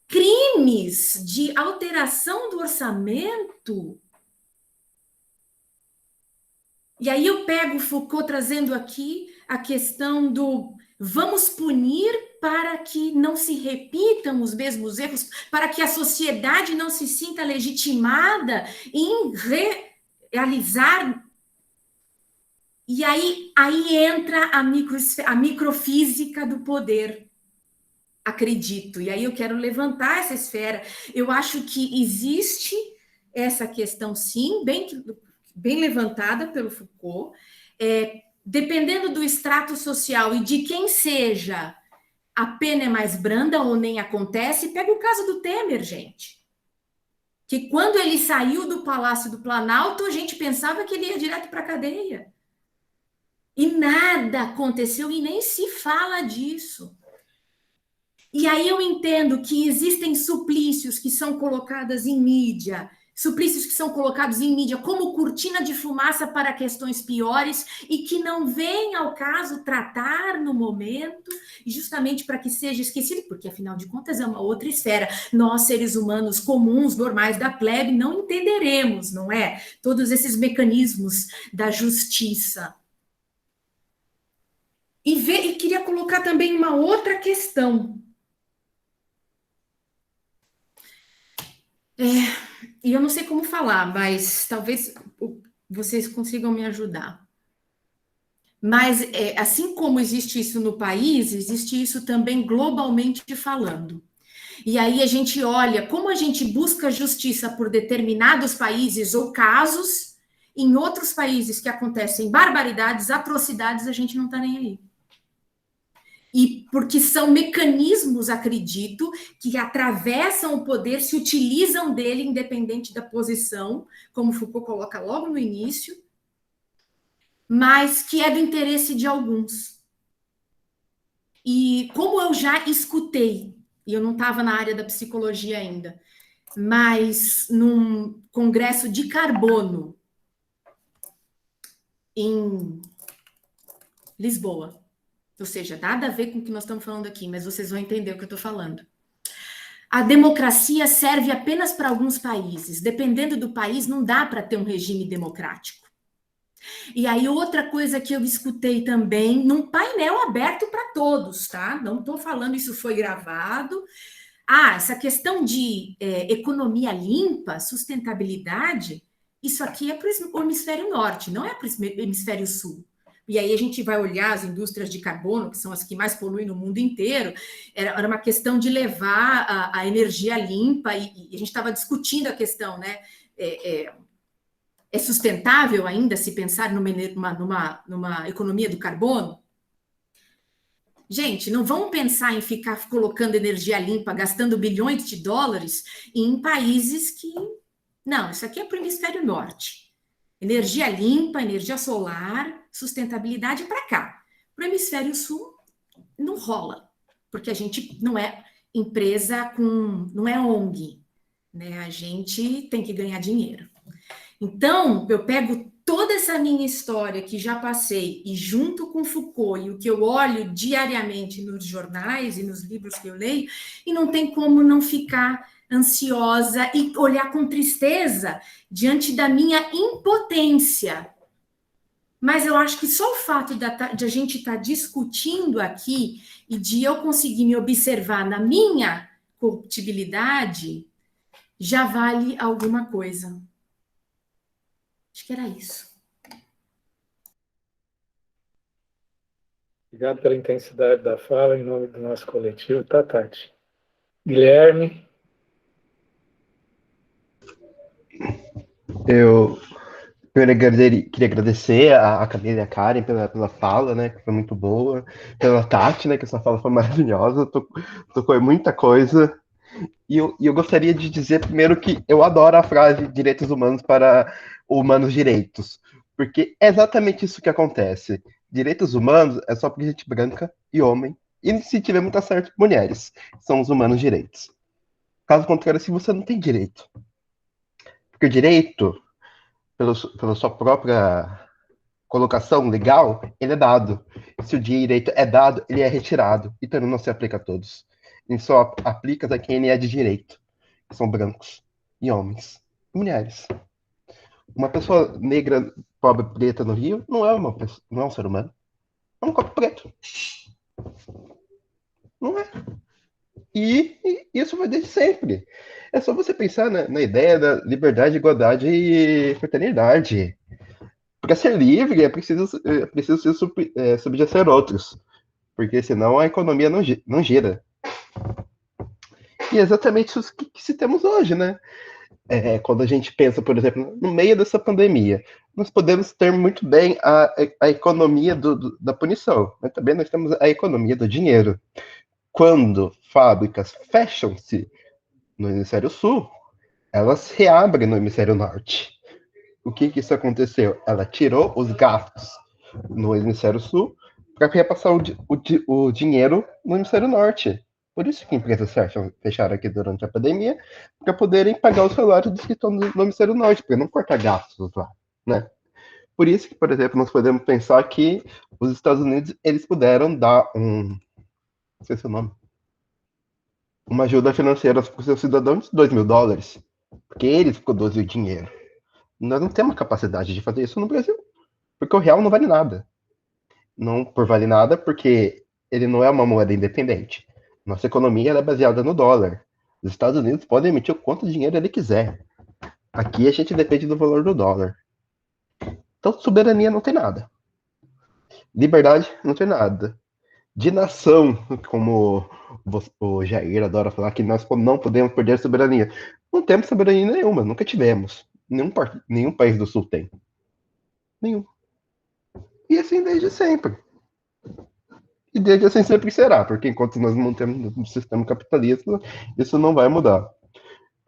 Speaker 4: crimes de alteração do orçamento. E aí eu pego Foucault trazendo aqui a questão do vamos punir para que não se repitam os mesmos erros, para que a sociedade não se sinta legitimada em realizar. E aí entra a microfísica do poder, acredito. E aí eu quero levantar essa esfera. Eu acho que existe essa questão, sim, bem levantada pelo Foucault, dependendo do extrato social e de quem seja, a pena é mais branda ou nem acontece. Pega o caso do Temer, gente. Que quando ele saiu do Palácio do Planalto, a gente pensava que ele ia direto para a cadeia. E nada aconteceu e nem se fala disso. E aí eu entendo que existem suplícios que são colocados em mídia, suplícios que são colocados em mídia como cortina de fumaça para questões piores e que não vem ao caso tratar no momento, justamente para que seja esquecido, porque afinal de contas é uma outra esfera. Nós, seres humanos comuns, normais da plebe, não entenderemos, não é? Todos esses mecanismos da justiça. E queria colocar também uma outra questão. E eu não sei como falar, mas talvez vocês consigam me ajudar. Mas, assim como existe isso no país, existe isso também globalmente falando. E aí a gente olha como a gente busca justiça por determinados países ou casos, em outros países que acontecem barbaridades, atrocidades, a gente não está nem aí. E porque são mecanismos, acredito, que atravessam o poder, se utilizam dele, independente da posição, como Foucault coloca logo no início, mas que é do interesse de alguns. E como eu já escutei, e eu não estava na área da psicologia ainda, mas num congresso de carbono em Lisboa, ou seja, nada a ver com o que nós estamos falando aqui, mas vocês vão entender o que eu estou falando. A democracia serve apenas para alguns países. Dependendo do país, não dá para ter um regime democrático. E aí, outra coisa que eu escutei também, num painel aberto para todos, tá? Não estou falando, isso foi gravado. Essa questão de economia limpa, sustentabilidade, isso aqui é para o hemisfério norte, não é para o hemisfério sul. E aí a gente vai olhar as indústrias de carbono, que são as que mais poluem no mundo inteiro, era uma questão de levar a energia limpa, e a gente estava discutindo a questão, né? É sustentável ainda se pensar numa economia do carbono? Gente, não vamos pensar em ficar colocando energia limpa, gastando bilhões de dólares em países que... Não, isso aqui é para o hemisfério norte. Energia limpa, energia solar, sustentabilidade para cá. Para o hemisfério sul, não rola, porque a gente não é empresa não é ONG, né? A gente tem que ganhar dinheiro. Então, eu pego toda essa minha história que já passei e junto com Foucault e o que eu olho diariamente nos jornais e nos livros que eu leio, e não tem como não ficar ansiosa e olhar com tristeza diante da minha impotência. Mas eu acho que só o fato de a gente estar discutindo aqui e de eu conseguir me observar na minha corruptibilidade já vale alguma coisa. Acho que era isso.
Speaker 1: Obrigado pela intensidade da fala, em nome do nosso coletivo, tá, Tati? Guilherme?
Speaker 5: Eu queria agradecer a Camila e a Karen pela fala, né, que foi muito boa, pela Tati, né, que essa fala foi maravilhosa, tocou em muita coisa, e eu gostaria de dizer primeiro que eu adoro a frase direitos humanos para humanos direitos, porque é exatamente isso que acontece. Direitos humanos é só para gente branca e homem, e se tiver muita sorte, mulheres, são os humanos direitos. Caso contrário, se você não tem direito. Porque o direito, pela sua própria colocação legal, ele é dado. Se o direito é dado, ele é retirado. Então ele não se aplica a todos. Ele só aplica a quem ele é de direito, que são brancos e homens e mulheres. Uma pessoa negra, pobre, preta no Rio não é um ser humano. É um copo preto. Não é. E isso vai desde sempre. É só você pensar na ideia da liberdade, igualdade e fraternidade. Para ser livre, é preciso se subjugar outros. Porque senão a economia não gira. E é exatamente isso que se temos hoje, né? Quando a gente pensa, por exemplo, no meio dessa pandemia, nós podemos ter muito bem a economia da punição, mas também nós temos a economia do dinheiro. Quando fábricas fecham-se no hemisfério sul, elas reabrem no hemisfério norte. O que isso aconteceu? Ela tirou os gastos no hemisfério sul para repassar o dinheiro no hemisfério norte. Por isso que empresas fecharam aqui durante a pandemia, para poderem pagar os salários dos que estão no hemisfério norte, para não cortar gastos lá, né? Por isso que, por exemplo, nós podemos pensar que os Estados Unidos, eles puderam dar não sei se é o nome, uma ajuda financeira para os seus cidadãos de $2.000, porque eles produzem o dinheiro. Nós não temos capacidade de fazer isso no Brasil, porque o real não vale nada. Não por vale nada, porque ele não é uma moeda independente. Nossa economia é baseada no dólar. Os Estados Unidos podem emitir o quanto dinheiro ele quiser. Aqui a gente depende do valor do dólar. Então, soberania não tem nada. Liberdade não tem nada. De nação, como o Jair adora falar, que nós não podemos perder a soberania. Não temos soberania nenhuma, nunca tivemos. Nenhum país do Sul tem. Nenhum. E assim desde sempre. E desde assim sempre será, porque enquanto nós não temos um sistema capitalista, isso não vai mudar.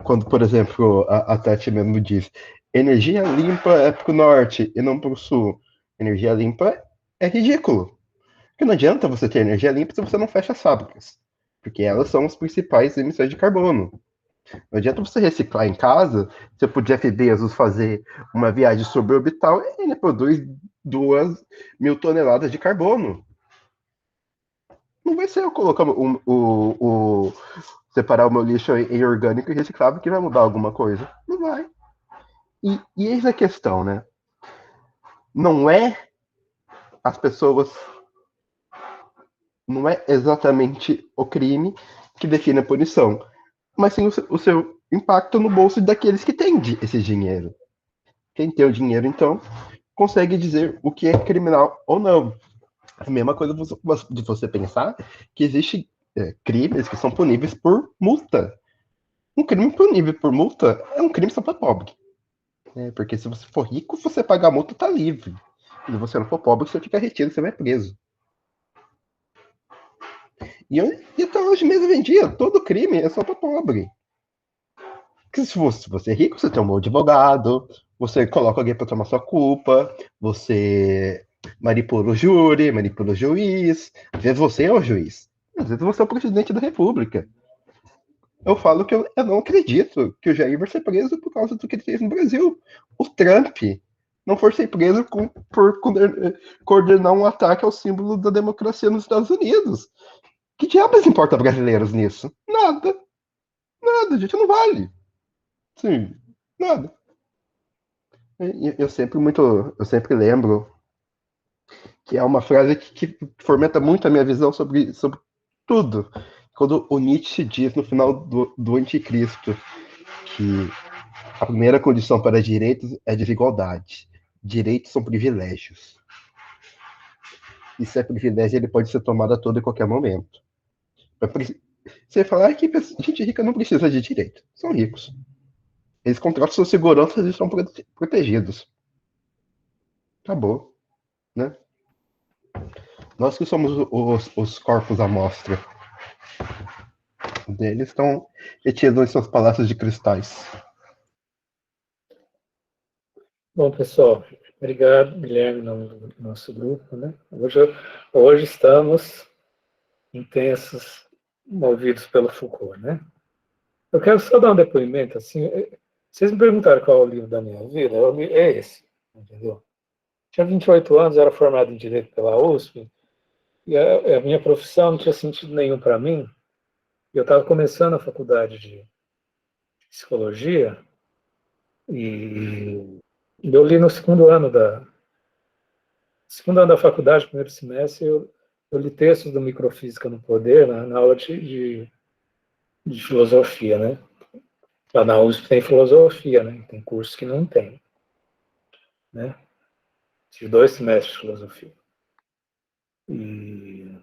Speaker 5: Quando, por exemplo, a Tati mesmo diz, energia limpa é para o norte e não para o sul. Energia limpa é ridículo. Porque não adianta você ter energia limpa se você não fecha as fábricas, porque elas são as principais emissões de carbono. Não adianta você reciclar em casa, se o Jeff Bezos fazer uma viagem suborbital, ele produz 2.000 toneladas de carbono. Não vai ser eu colocar separar o meu lixo em orgânico e reciclável que vai mudar alguma coisa. Não vai. E eis a questão, né? Não é as pessoas. Não é exatamente o crime que define a punição, mas sim o seu impacto no bolso daqueles que têm esse dinheiro. Quem tem o dinheiro, então, consegue dizer o que é criminal ou não. A mesma coisa de você pensar que existe crimes que são puníveis por multa. Um crime punível por multa é um crime só para pobre. Porque se você for rico, você pagar a multa, tá livre. E se você não for pobre, você fica retido, você vai preso. E até hoje mesmo em dia, todo crime é só para pobre. Porque se você é rico, você tem um bom advogado, você coloca alguém para tomar sua culpa, você manipula o júri, manipula o juiz. Às vezes você é o juiz. Às vezes você é o presidente da república. Eu falo que eu não acredito que o Jair vai ser preso por causa do que ele fez no Brasil. O Trump não foi ser preso por coordenar um ataque ao símbolo da democracia nos Estados Unidos. Que diabos importa brasileiros nisso? Nada. Nada, a gente não vale. Sim, nada. Eu sempre lembro que é uma frase que fomenta muito a minha visão sobre tudo. Quando o Nietzsche diz no final do Anticristo que a primeira condição para direitos é desigualdade. Direitos são privilégios. E se é privilégio, ele pode ser tomado a todo e qualquer momento. Você falar que gente rica não precisa de direito. São ricos. Eles contratam suas seguranças e são protegidos. Acabou. Né? Nós que somos os corpos à mostra. Eles estão retidos em seus palácios de cristais.
Speaker 1: Bom, pessoal, obrigado, Guilherme, no nosso grupo. Né? Hoje estamos intensos, movidos pelo Foucault. Né? Eu quero só dar um depoimento. Assim, vocês me perguntaram qual é o livro da minha vida, é esse, entendeu? Tinha 28 anos, era formado em Direito pela USP, e a minha profissão não tinha sentido nenhum para mim. Eu estava começando a faculdade de Psicologia, e eu li no segundo ano da faculdade, primeiro semestre, eu li textos do Microfísica no Poder, na aula de filosofia, né? Lá na USP tem filosofia, né? Tem cursos que não tem, né? Tive 2 semestres de filosofia. E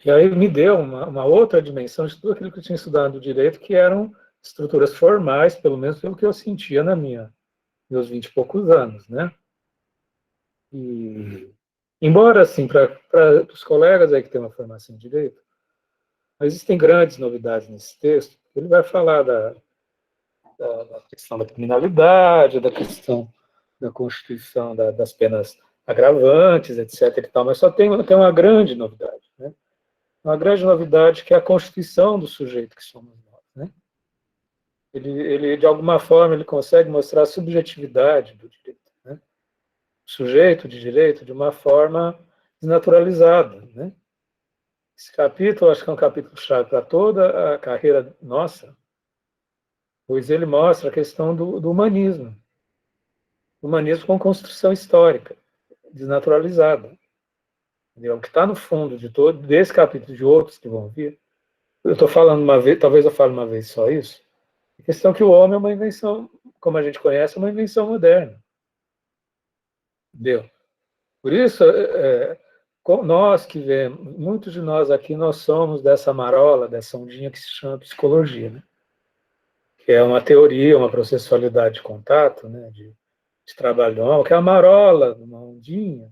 Speaker 1: aí me deu uma outra dimensão de tudo aquilo que eu tinha estudado do direito, que eram estruturas formais, pelo menos pelo que eu sentia meus 20 e poucos anos, né? E, embora, assim, para os colegas aí que têm uma formação em direito, existem grandes novidades nesse texto. Ele vai falar da questão da criminalidade, da questão da constituição das penas agravantes, etc. e tal, mas só tem uma grande novidade, né? Uma grande novidade que é a constituição do sujeito que somos nós, né? Ele de alguma forma, ele consegue mostrar a subjetividade do direito, né? O sujeito de direito de uma forma desnaturalizada, né? Esse capítulo, acho que é um capítulo-chave para toda a carreira nossa, pois ele mostra a questão do humanismo. Humanismo com construção histórica, desnaturalizada. Entendeu? O que está no fundo desse capítulo, de outros que vão vir, eu estou falando uma vez, talvez eu fale uma vez só isso, a questão que o homem é uma invenção, como a gente conhece, é uma invenção moderna. Entendeu? Por isso, nós que vemos, muitos de nós aqui, nós somos dessa marola, dessa ondinha que se chama psicologia, né? Que é uma teoria, uma processualidade de contato, né? de trabalho, que é a marola, uma ondinha,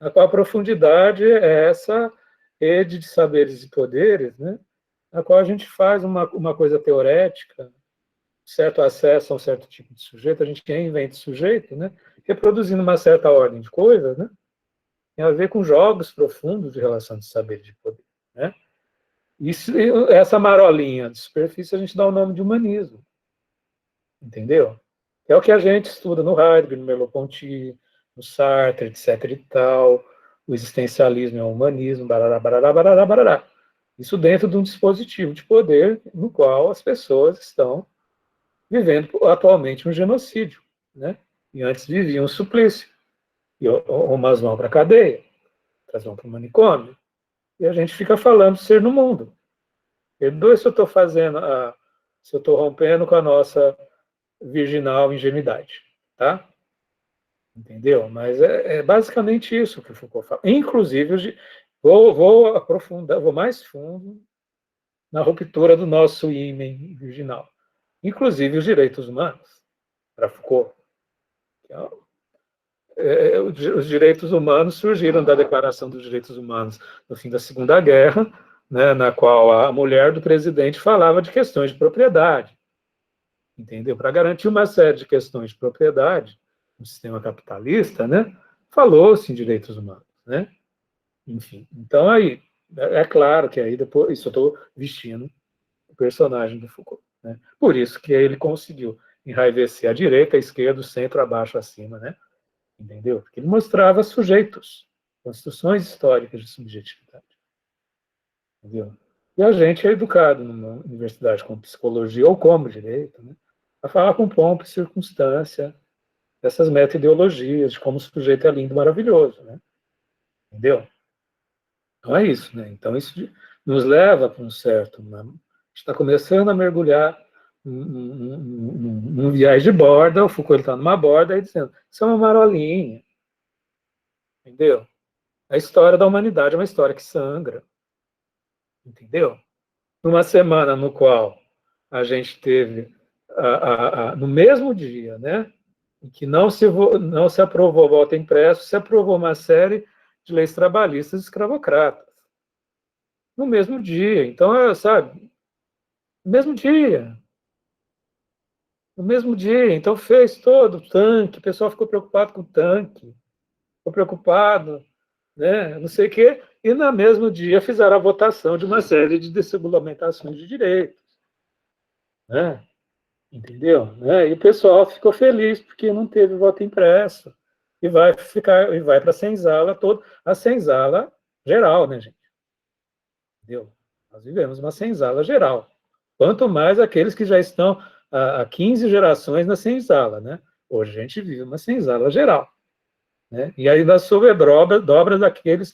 Speaker 1: na qual a profundidade é essa rede de saberes e poderes, né? Na qual a gente faz uma coisa teorética, certo acesso a um certo tipo de sujeito, a gente reinventa o sujeito, né? Reproduzindo uma certa ordem de coisas, né? tem a ver com jogos profundos de relação de saber e de poder, né? Isso, essa marolinha de superfície a gente dá o nome de humanismo, entendeu? É o que a gente estuda no Heidegger, no Merleau-Ponty, no Sartre, etc. e tal. O existencialismo é o humanismo, barará, barará, barará, barará. Isso dentro de um dispositivo de poder no qual as pessoas estão vivendo atualmente um genocídio, né? E antes viviam um suplício. E umas vão para a cadeia, outras vão para o manicômio. E a gente fica falando ser no mundo. Perdoe se eu estou fazendo, se eu estou rompendo com a nossa virginal ingenuidade, tá? Entendeu? Mas é basicamente isso que o Foucault fala. Inclusive, vou aprofundar, vou mais fundo na ruptura do nosso ímen virginal. Inclusive os direitos humanos, para Foucault. Os direitos humanos surgiram da Declaração dos Direitos Humanos no fim da Segunda Guerra, né, na qual a mulher do presidente falava de questões de propriedade. Entendeu? Para garantir uma série de questões de propriedade no sistema capitalista, né, falou-se em direitos humanos, né? Enfim, então aí, é claro que aí depois, isso eu estou vestindo o personagem do Foucault, né? Por isso que ele conseguiu enraivecer a direita, a esquerda, o centro, abaixo, acima, né? Entendeu? Porque ele mostrava sujeitos, construções históricas de subjetividade. Entendeu? E a gente é educado numa universidade como psicologia ou como direito, né, a falar com pompa e circunstância dessas meta-ideologias, de como o sujeito é lindo e maravilhoso, né? Entendeu? Então é isso, né? Então isso nos leva para um certo... Né? A gente está começando a mergulhar num viés de borda, o Foucault está numa borda aí dizendo, isso é uma marolinha. Entendeu? A história da humanidade é uma história que sangra. Entendeu? Numa semana no qual a gente teve, no mesmo dia, né, em que não se aprovou voto impresso, se aprovou uma série de leis trabalhistas escravocratas. No mesmo dia. Então, sabe, no mesmo dia. No mesmo dia. Então, fez todo o tanque, o pessoal ficou preocupado com o tanque, ficou preocupado, né, não sei o quê, e no mesmo dia fizeram a votação de uma série de desregulamentações de direitos. Né? Entendeu? Né? E o pessoal ficou feliz porque não teve voto impresso. E vai para a senzala toda, a senzala geral, né, gente? Entendeu? Nós vivemos uma senzala geral. Quanto mais aqueles que já estão há 15 gerações na senzala, né? Hoje a gente vive uma senzala geral. Né? E ainda sob dobra daqueles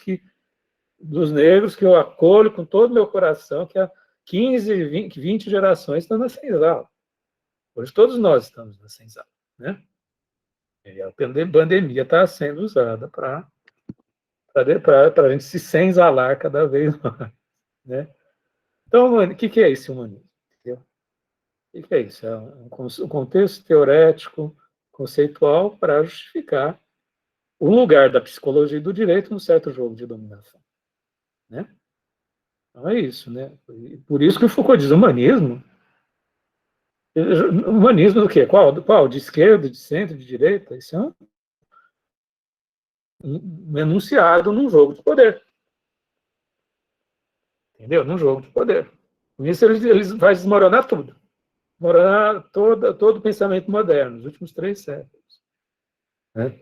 Speaker 1: dos negros que eu acolho com todo o meu coração, que há 15, 20 gerações estão na senzala. Hoje todos nós estamos na senzala, né? E a pandemia está sendo usada para a gente se senzalar cada vez mais, né? Então, o que é esse humanismo? Entendeu? O que é isso? É um contexto teorético, conceitual para justificar o lugar da psicologia e do direito num certo jogo de dominação, né? Então é isso, né? Por isso que o Foucault diz humanismo. Humanismo do quê? Qual? De esquerda, de centro, de direita? Isso é um enunciado num jogo de poder. Entendeu? Num jogo de poder. Com isso, eles vai desmoronar tudo. Desmoronar todo o pensamento moderno, nos últimos 3 séculos. Né?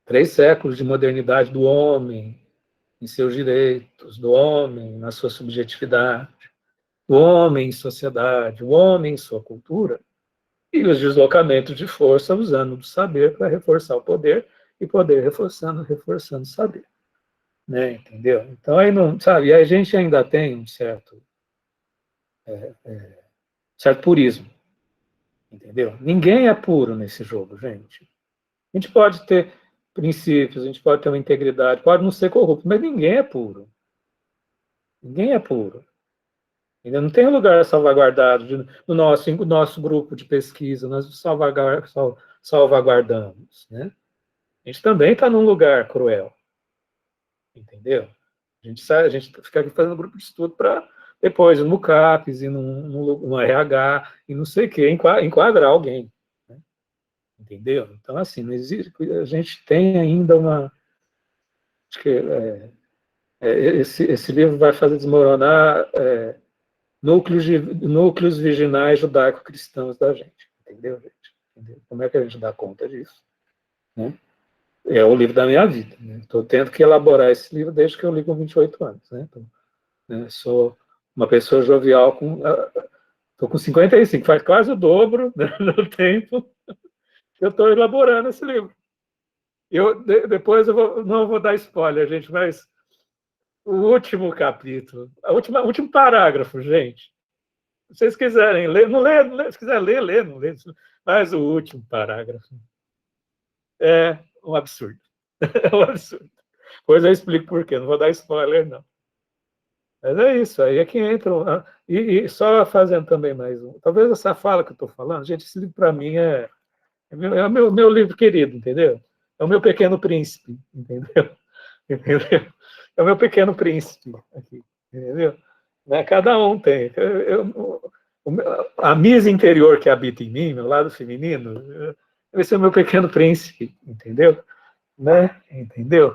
Speaker 1: 3 séculos de modernidade do homem, em seus direitos, do homem na sua subjetividade, do homem em sociedade, o homem em sua cultura, e os deslocamentos de força usando do saber para reforçar o poder, e poder reforçando o saber. Né? Entendeu? Então, aí não, sabe, a gente ainda tem um certo purismo. Entendeu? Ninguém é puro nesse jogo, gente. A gente pode ter princípios, a gente pode ter uma integridade, pode não ser corrupto, mas ninguém é puro. Ninguém é puro. Ainda não tem lugar salvaguardado no nosso grupo de pesquisa, nós salvaguardamos. Né? A gente também está num lugar cruel. Entendeu? A gente fica aqui fazendo grupo de estudo para depois no CAPES e no RH e não sei o que, enquadrar alguém. Né? Entendeu? Então, assim, não existe, a gente tem ainda Acho que esse livro vai fazer desmoronar núcleos virginais judaico-cristãos da gente. Entendeu, gente? Entendeu? Como é que a gente dá conta disso? Né? É o livro da minha vida. Estou tendo que elaborar esse livro desde que eu li com 28 anos. Né? Então, sou uma pessoa jovial estou com 55, faz quase o dobro, né, do tempo que eu estou elaborando esse livro. Depois não vou dar spoiler, gente, mas o último capítulo, o último parágrafo, gente. Se vocês quiserem ler, não lê, se quiser ler, não lê, mas o último parágrafo é um absurdo. É um absurdo. Depois eu explico por quê, não vou dar spoiler, não. Mas é isso, aí é que entra. E só fazendo também mais um. Talvez essa fala que eu estou falando, gente, esse livro para mim é o meu livro querido, entendeu? É o meu pequeno príncipe, entendeu? Entendeu? É o meu pequeno príncipe aqui, entendeu? Cada um tem. A Miss interior que habita em mim, meu lado feminino, esse é o meu pequeno príncipe, entendeu? Né? Entendeu?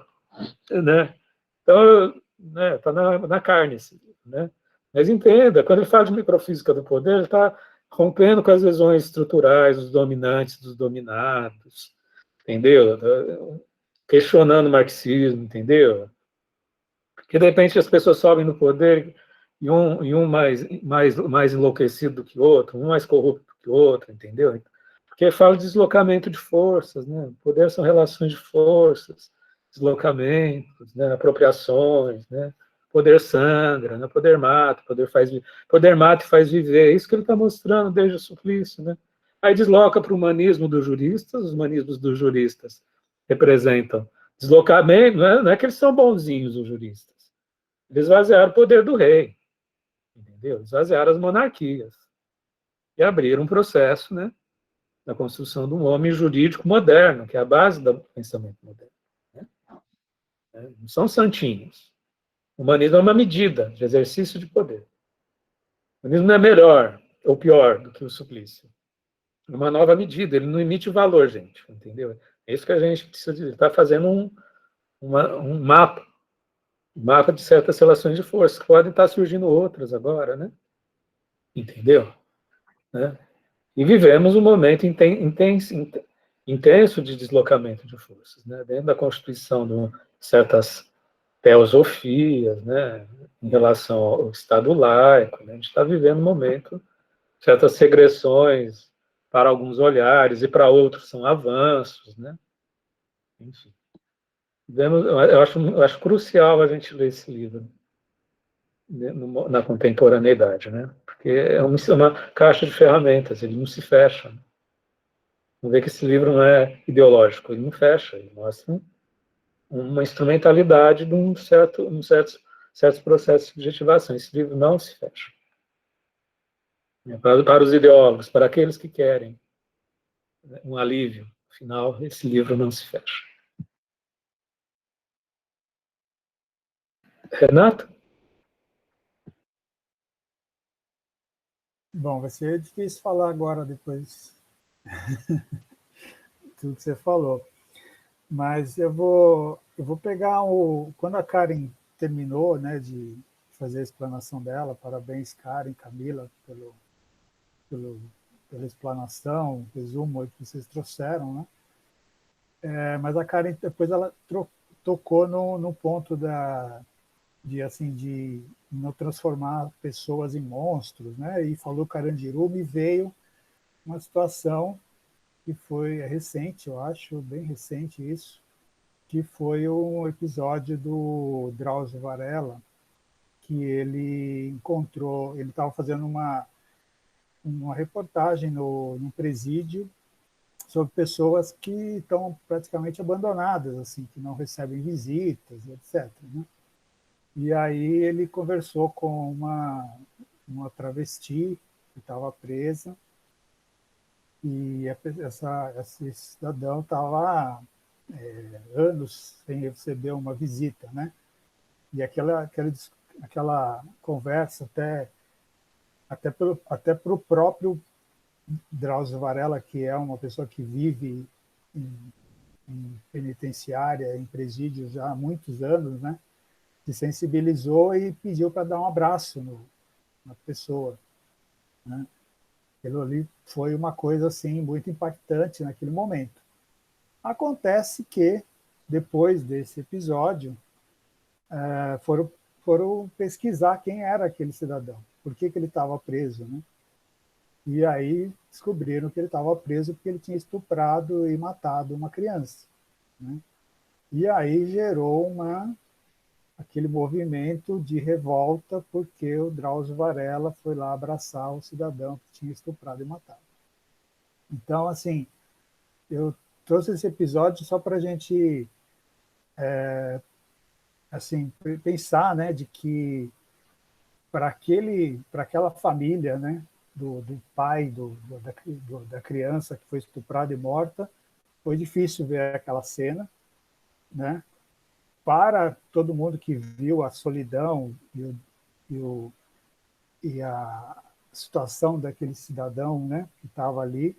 Speaker 1: Né? Então, tá na carne, assim, né? Mas entenda, quando ele fala de microfísica do poder, ele está rompendo com as visões estruturais dos dominantes, dos dominados, entendeu? Questionando o marxismo, entendeu? Porque, de repente, as pessoas sobem no poder e um mais enlouquecido do que o outro, um mais corrupto do que o outro, entendeu? Porque fala de deslocamento de forças, né? Poder são relações de forças, deslocamentos, né? Apropriações, né? Poder sangra, né? Poder mata, poder mata e faz viver. É isso que ele está mostrando desde o Suplício, né? Aí desloca para o humanismo dos juristas, os humanismos dos juristas representam deslocamento, não é que eles são bonzinhos, os juristas. Eles esvaziaram o poder do rei, entendeu? Esvaziaram as monarquias e abriram um processo, né, da construção de um homem jurídico moderno, que é a base do pensamento moderno. Né? Não são santinhos. O humanismo é uma medida de exercício de poder. O humanismo não é melhor ou pior do que o Suplício. É uma nova medida, ele não emite valor, gente, entendeu? É isso que a gente precisa de estar fazendo um mapa de certas relações de força, que podem estar surgindo outras agora, né? Entendeu? Né? E vivemos um momento intenso de deslocamento de forças, né? Dentro da constituição de certas teosofias, né? Em relação ao Estado laico, né? A gente está vivendo um momento, certas regressões para alguns olhares e para outros são avanços, né? Enfim. Eu acho crucial a gente ler esse livro na contemporaneidade, né? Porque é uma caixa de ferramentas, ele não se fecha. Vamos ver que esse livro não é ideológico, ele não fecha, ele mostra uma instrumentalidade de certos processos de subjetivação. Esse livro não se fecha. Para os ideólogos, para aqueles que querem um alívio, afinal, esse livro não se fecha. Renato?
Speaker 6: Bom, vai ser difícil falar agora, depois de tudo que você falou. Mas eu vou pegar quando a Karen terminou, né, de fazer a explanação dela, parabéns, Karen, Camila, pela explanação, resumo que vocês trouxeram, né? Mas a Karen, depois, ela tocou no ponto de não transformar pessoas em monstros, né? E falou Carandiru, me veio uma situação que foi recente, eu acho, bem recente isso, que foi um episódio do Drauzio Varela, que ele estava fazendo uma reportagem num presídio sobre pessoas que estão praticamente abandonadas, assim, que não recebem visitas, etc. Né? E aí ele conversou com uma travesti que estava presa, e esse cidadão estava anos sem receber uma visita, né? E aquela conversa até para o próprio Drauzio Varela, que é uma pessoa que vive em penitenciária, em presídio já há muitos anos, né? Se sensibilizou e pediu para dar um abraço na pessoa, né? Aquilo ali foi uma coisa assim muito impactante naquele momento. Acontece que depois desse episódio foram pesquisar quem era aquele cidadão, por que ele estava preso, né? E aí descobriram que ele estava preso porque ele tinha estuprado e matado uma criança, né? E aí gerou aquele movimento de revolta porque o Drauzio Varela foi lá abraçar o cidadão que tinha estuprado e matado. Então, assim, eu trouxe esse episódio só para a gente assim, pensar, né, de que para aquela família, né, do pai da criança que foi estuprada e morta, foi difícil ver aquela cena, né? Para todo mundo que viu a solidão e a situação daquele cidadão, né, que estava ali,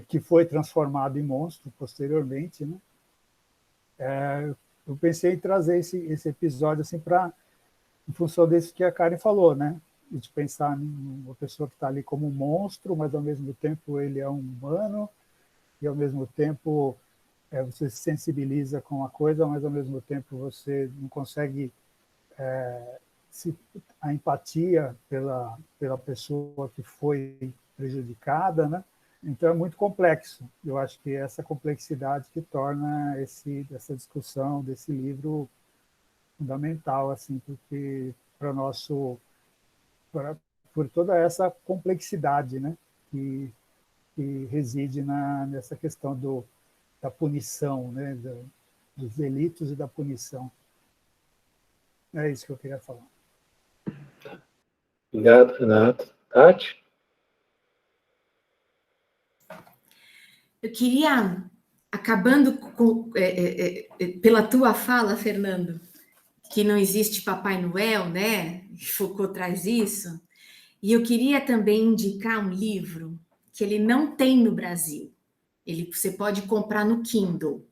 Speaker 6: que foi transformado em monstro posteriormente, né? Eu pensei em trazer esse episódio assim em função disso que a Karen falou, né? De pensar em uma pessoa que está ali como um monstro, mas ao mesmo tempo ele é um humano, e ao mesmo tempo você se sensibiliza com a coisa, mas ao mesmo tempo você não consegue a empatia pela pessoa que foi prejudicada, né? Então é muito complexo. Eu acho que essa complexidade que torna essa discussão desse livro fundamental, assim, porque por toda essa complexidade, né, que reside nessa questão da punição, né, dos delitos e da punição. É isso que eu queria falar.
Speaker 1: Obrigado, Renato. Tati?
Speaker 4: Eu queria, acabando pela tua fala, Fernando, que não existe Papai Noel, né? Foucault traz isso. E eu queria também indicar um livro que ele não tem no Brasil. Você pode comprar no Kindle,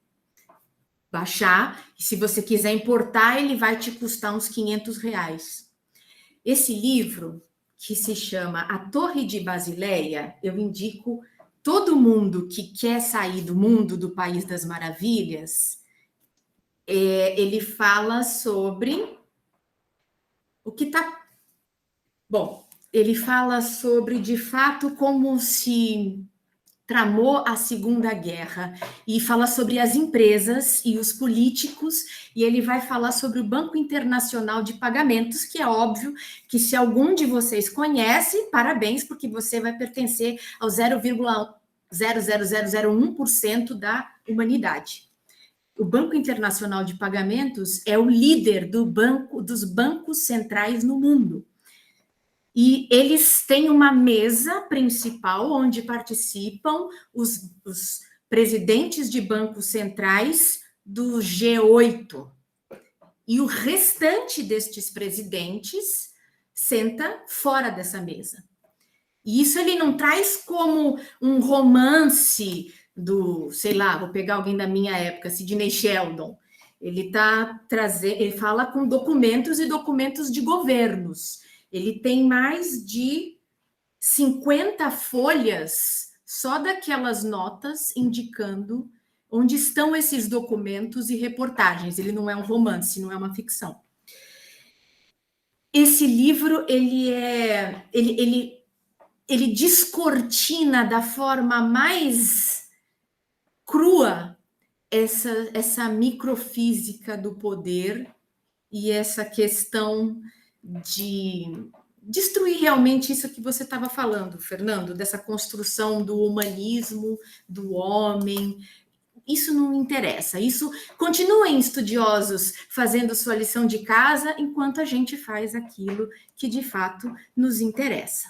Speaker 4: baixar, e se você quiser importar, ele vai te custar uns R$500. Esse livro, que se chama A Torre de Basileia, eu indico todo mundo que quer sair do mundo do País das Maravilhas. Ele fala sobre o que está... Bom, ele fala sobre, de fato, como se tramou a Segunda Guerra, e fala sobre as empresas e os políticos, e ele vai falar sobre o Banco Internacional de Pagamentos, que é óbvio que se algum de vocês conhece, parabéns, porque você vai pertencer ao 0,00001% da humanidade. O Banco Internacional de Pagamentos é o líder dos bancos centrais no mundo. E eles têm uma mesa principal onde participam os presidentes de bancos centrais do G8. E o restante destes presidentes senta fora dessa mesa. E isso ele não traz como um romance sei lá, vou pegar alguém da minha época, Sidney Sheldon. Ele fala com documentos e documentos de governos. Ele tem mais de 50 folhas só daquelas notas indicando onde estão esses documentos e reportagens. Ele não é um romance, não é uma ficção. Esse livro, ele descortina da forma mais crua essa microfísica do poder e essa questão de destruir realmente isso que você estava falando, Fernando, dessa construção do humanismo, do homem. Isso não interessa. Isso continuem estudiosos fazendo sua lição de casa enquanto a gente faz aquilo que de fato nos interessa.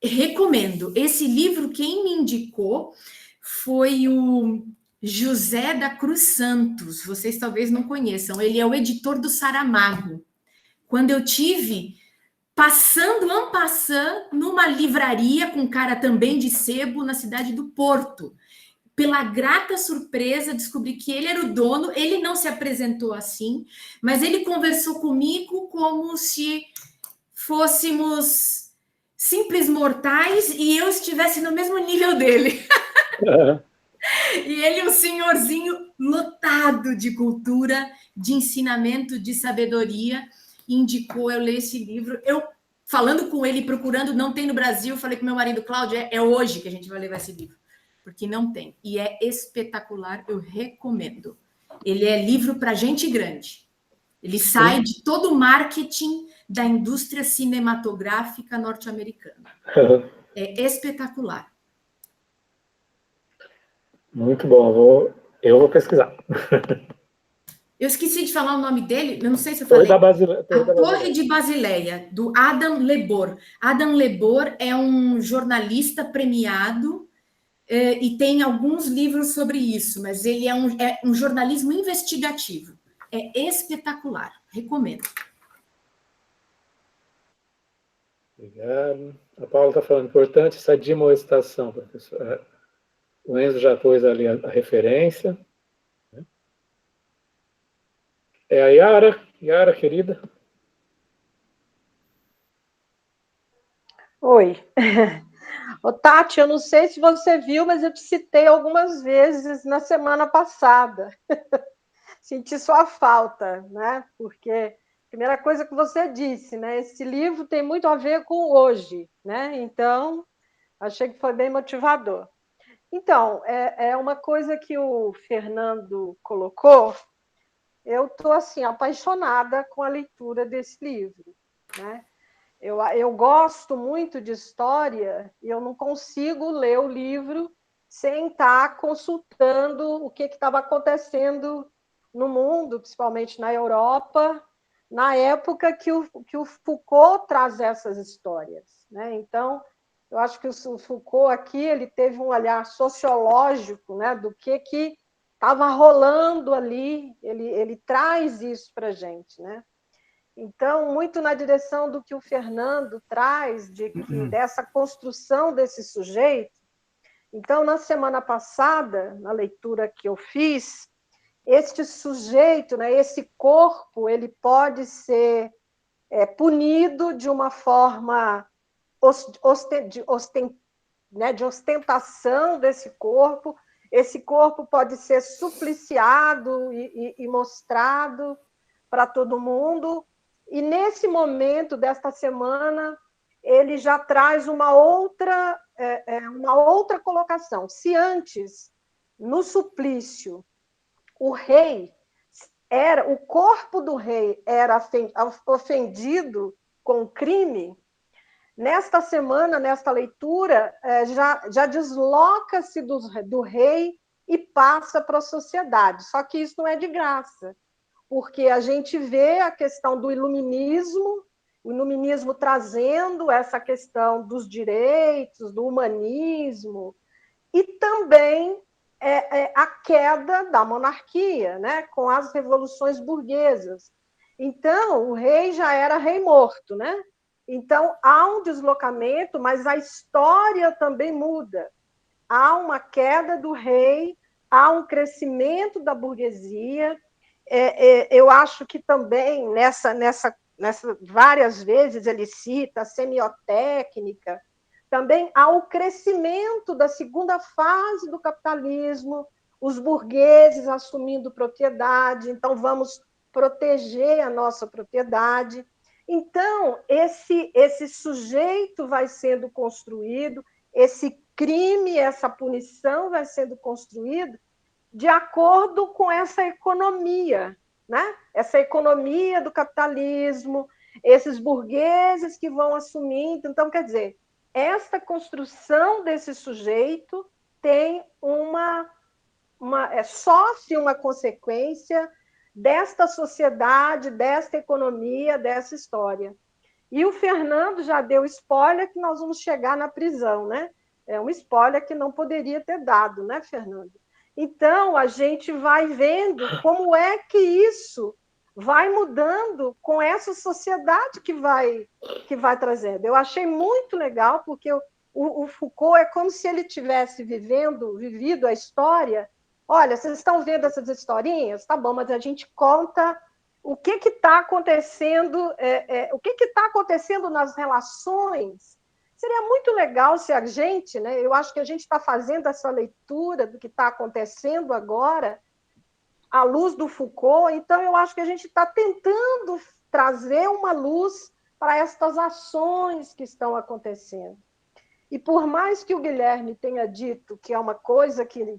Speaker 4: Recomendo. Esse livro, quem me indicou foi o José da Cruz Santos. Vocês talvez não conheçam. Ele é o editor do Saramago. Quando eu tive passando numa livraria com cara também de sebo na cidade do Porto, pela grata surpresa, descobri que ele era o dono. Ele não se apresentou assim, mas ele conversou comigo como se fôssemos simples mortais e eu estivesse no mesmo nível dele. E ele, um senhorzinho lotado de cultura, de ensinamento, de sabedoria, indicou eu ler esse livro. Eu, falando com ele, procurando, não tem no Brasil, falei com meu marido, Cláudio, é hoje que a gente vai levar esse livro, porque não tem. E é espetacular, eu recomendo. Ele é livro para gente grande. Ele sai de todo o marketing da indústria cinematográfica norte-americana. É espetacular.
Speaker 1: Muito bom, eu vou pesquisar.
Speaker 4: Eu esqueci de falar o nome dele, eu não sei se eu falei. A Torre de Basileia, do Adam Lebor. Adam Lebor é um jornalista premiado e tem alguns livros sobre isso, mas ele é um jornalismo investigativo. É espetacular, recomendo.
Speaker 1: Obrigado. A Paula está falando, importante essa demoestação, professor. O Enzo já pôs ali a referência. É a Yara, querida.
Speaker 7: Oi. Ô, Tati, eu não sei se você viu, mas eu te citei algumas vezes na semana passada. Senti sua falta, né? Porque a primeira coisa que você disse, né? Esse livro tem muito a ver com hoje, né? Então, achei que foi bem motivador. Então, é uma coisa que o Fernando colocou. Eu estou assim apaixonada com a leitura desse livro, né? Eu gosto muito de história e eu não consigo ler o livro sem estar consultando o que estava acontecendo no mundo, principalmente na Europa, na época que o Foucault traz essas histórias, né? Então, eu acho que o Foucault aqui ele teve um olhar sociológico, né, do que estava rolando ali, ele traz isso para a gente, né? Então, muito na direção do que o Fernando traz, dessa construção desse sujeito. Então, na semana passada, na leitura que eu fiz, este sujeito, né, esse corpo, ele pode ser punido de uma forma de ostentação desse corpo. Esse corpo pode ser supliciado e mostrado para todo mundo. E nesse momento desta semana, ele já traz uma outra colocação. Se antes, no suplício, o corpo do rei era ofendido com crime, nesta semana, nesta leitura, já desloca-se do rei e passa para a sociedade. Só que isso não é de graça, porque a gente vê a questão do iluminismo, o iluminismo trazendo essa questão dos direitos, do humanismo, e também a queda da monarquia, né, com as revoluções burguesas. Então, o rei já era rei morto, né? Então, há um deslocamento, mas a história também muda. Há uma queda do rei, há um crescimento da burguesia. Eu acho que também, nessa várias vezes ele cita a semiotécnica, também há o crescimento da segunda fase do capitalismo, os burgueses assumindo propriedade, então vamos proteger a nossa propriedade. Então, esse sujeito vai sendo construído, esse crime, essa punição vai sendo construído de acordo com essa economia, né? Essa economia do capitalismo, esses burgueses que vão assumindo. Então, quer dizer, esta construção desse sujeito tem sofre uma consequência desta sociedade, desta economia, dessa história. E o Fernando já deu spoiler que nós vamos chegar na prisão, né? É um spoiler que não poderia ter dado, né, Fernando? Então, a gente vai vendo como é que isso vai mudando com essa sociedade que vai trazendo. Eu achei muito legal, porque o Foucault é como se ele tivesse vivido a história. Olha, vocês estão vendo essas historinhas? Tá bom, mas a gente conta o que está acontecendo, o que está acontecendo nas relações. Seria muito legal se a gente, né, eu acho que a gente está fazendo essa leitura do que está acontecendo agora, à luz do Foucault, então eu acho que a gente está tentando trazer uma luz para estas ações que estão acontecendo. E por mais que o Guilherme tenha dito que é uma coisa que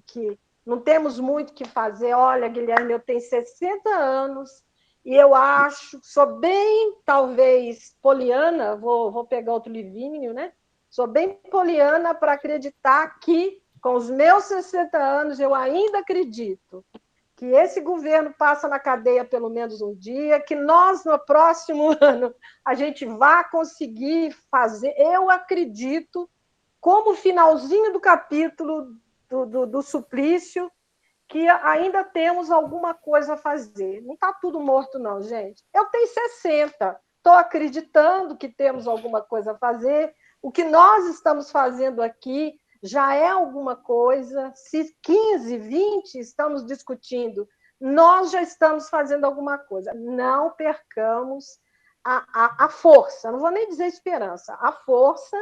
Speaker 7: não temos muito o que fazer, olha, Guilherme, eu tenho 60 anos e eu acho, sou bem, talvez, poliana, vou pegar outro livrinho, né? Sou bem poliana para acreditar que, com os meus 60 anos, eu ainda acredito que esse governo passa na cadeia pelo menos um dia, que nós, no próximo ano, a gente vai conseguir fazer. Eu acredito, como finalzinho do capítulo do Suplício, que ainda temos alguma coisa a fazer. Não está tudo morto, não, gente. Eu tenho 60, estou acreditando que temos alguma coisa a fazer. O que nós estamos fazendo aqui já é alguma coisa. Se 15, 20 estamos discutindo, nós já estamos fazendo alguma coisa. Não percamos a força, não vou nem dizer esperança, a força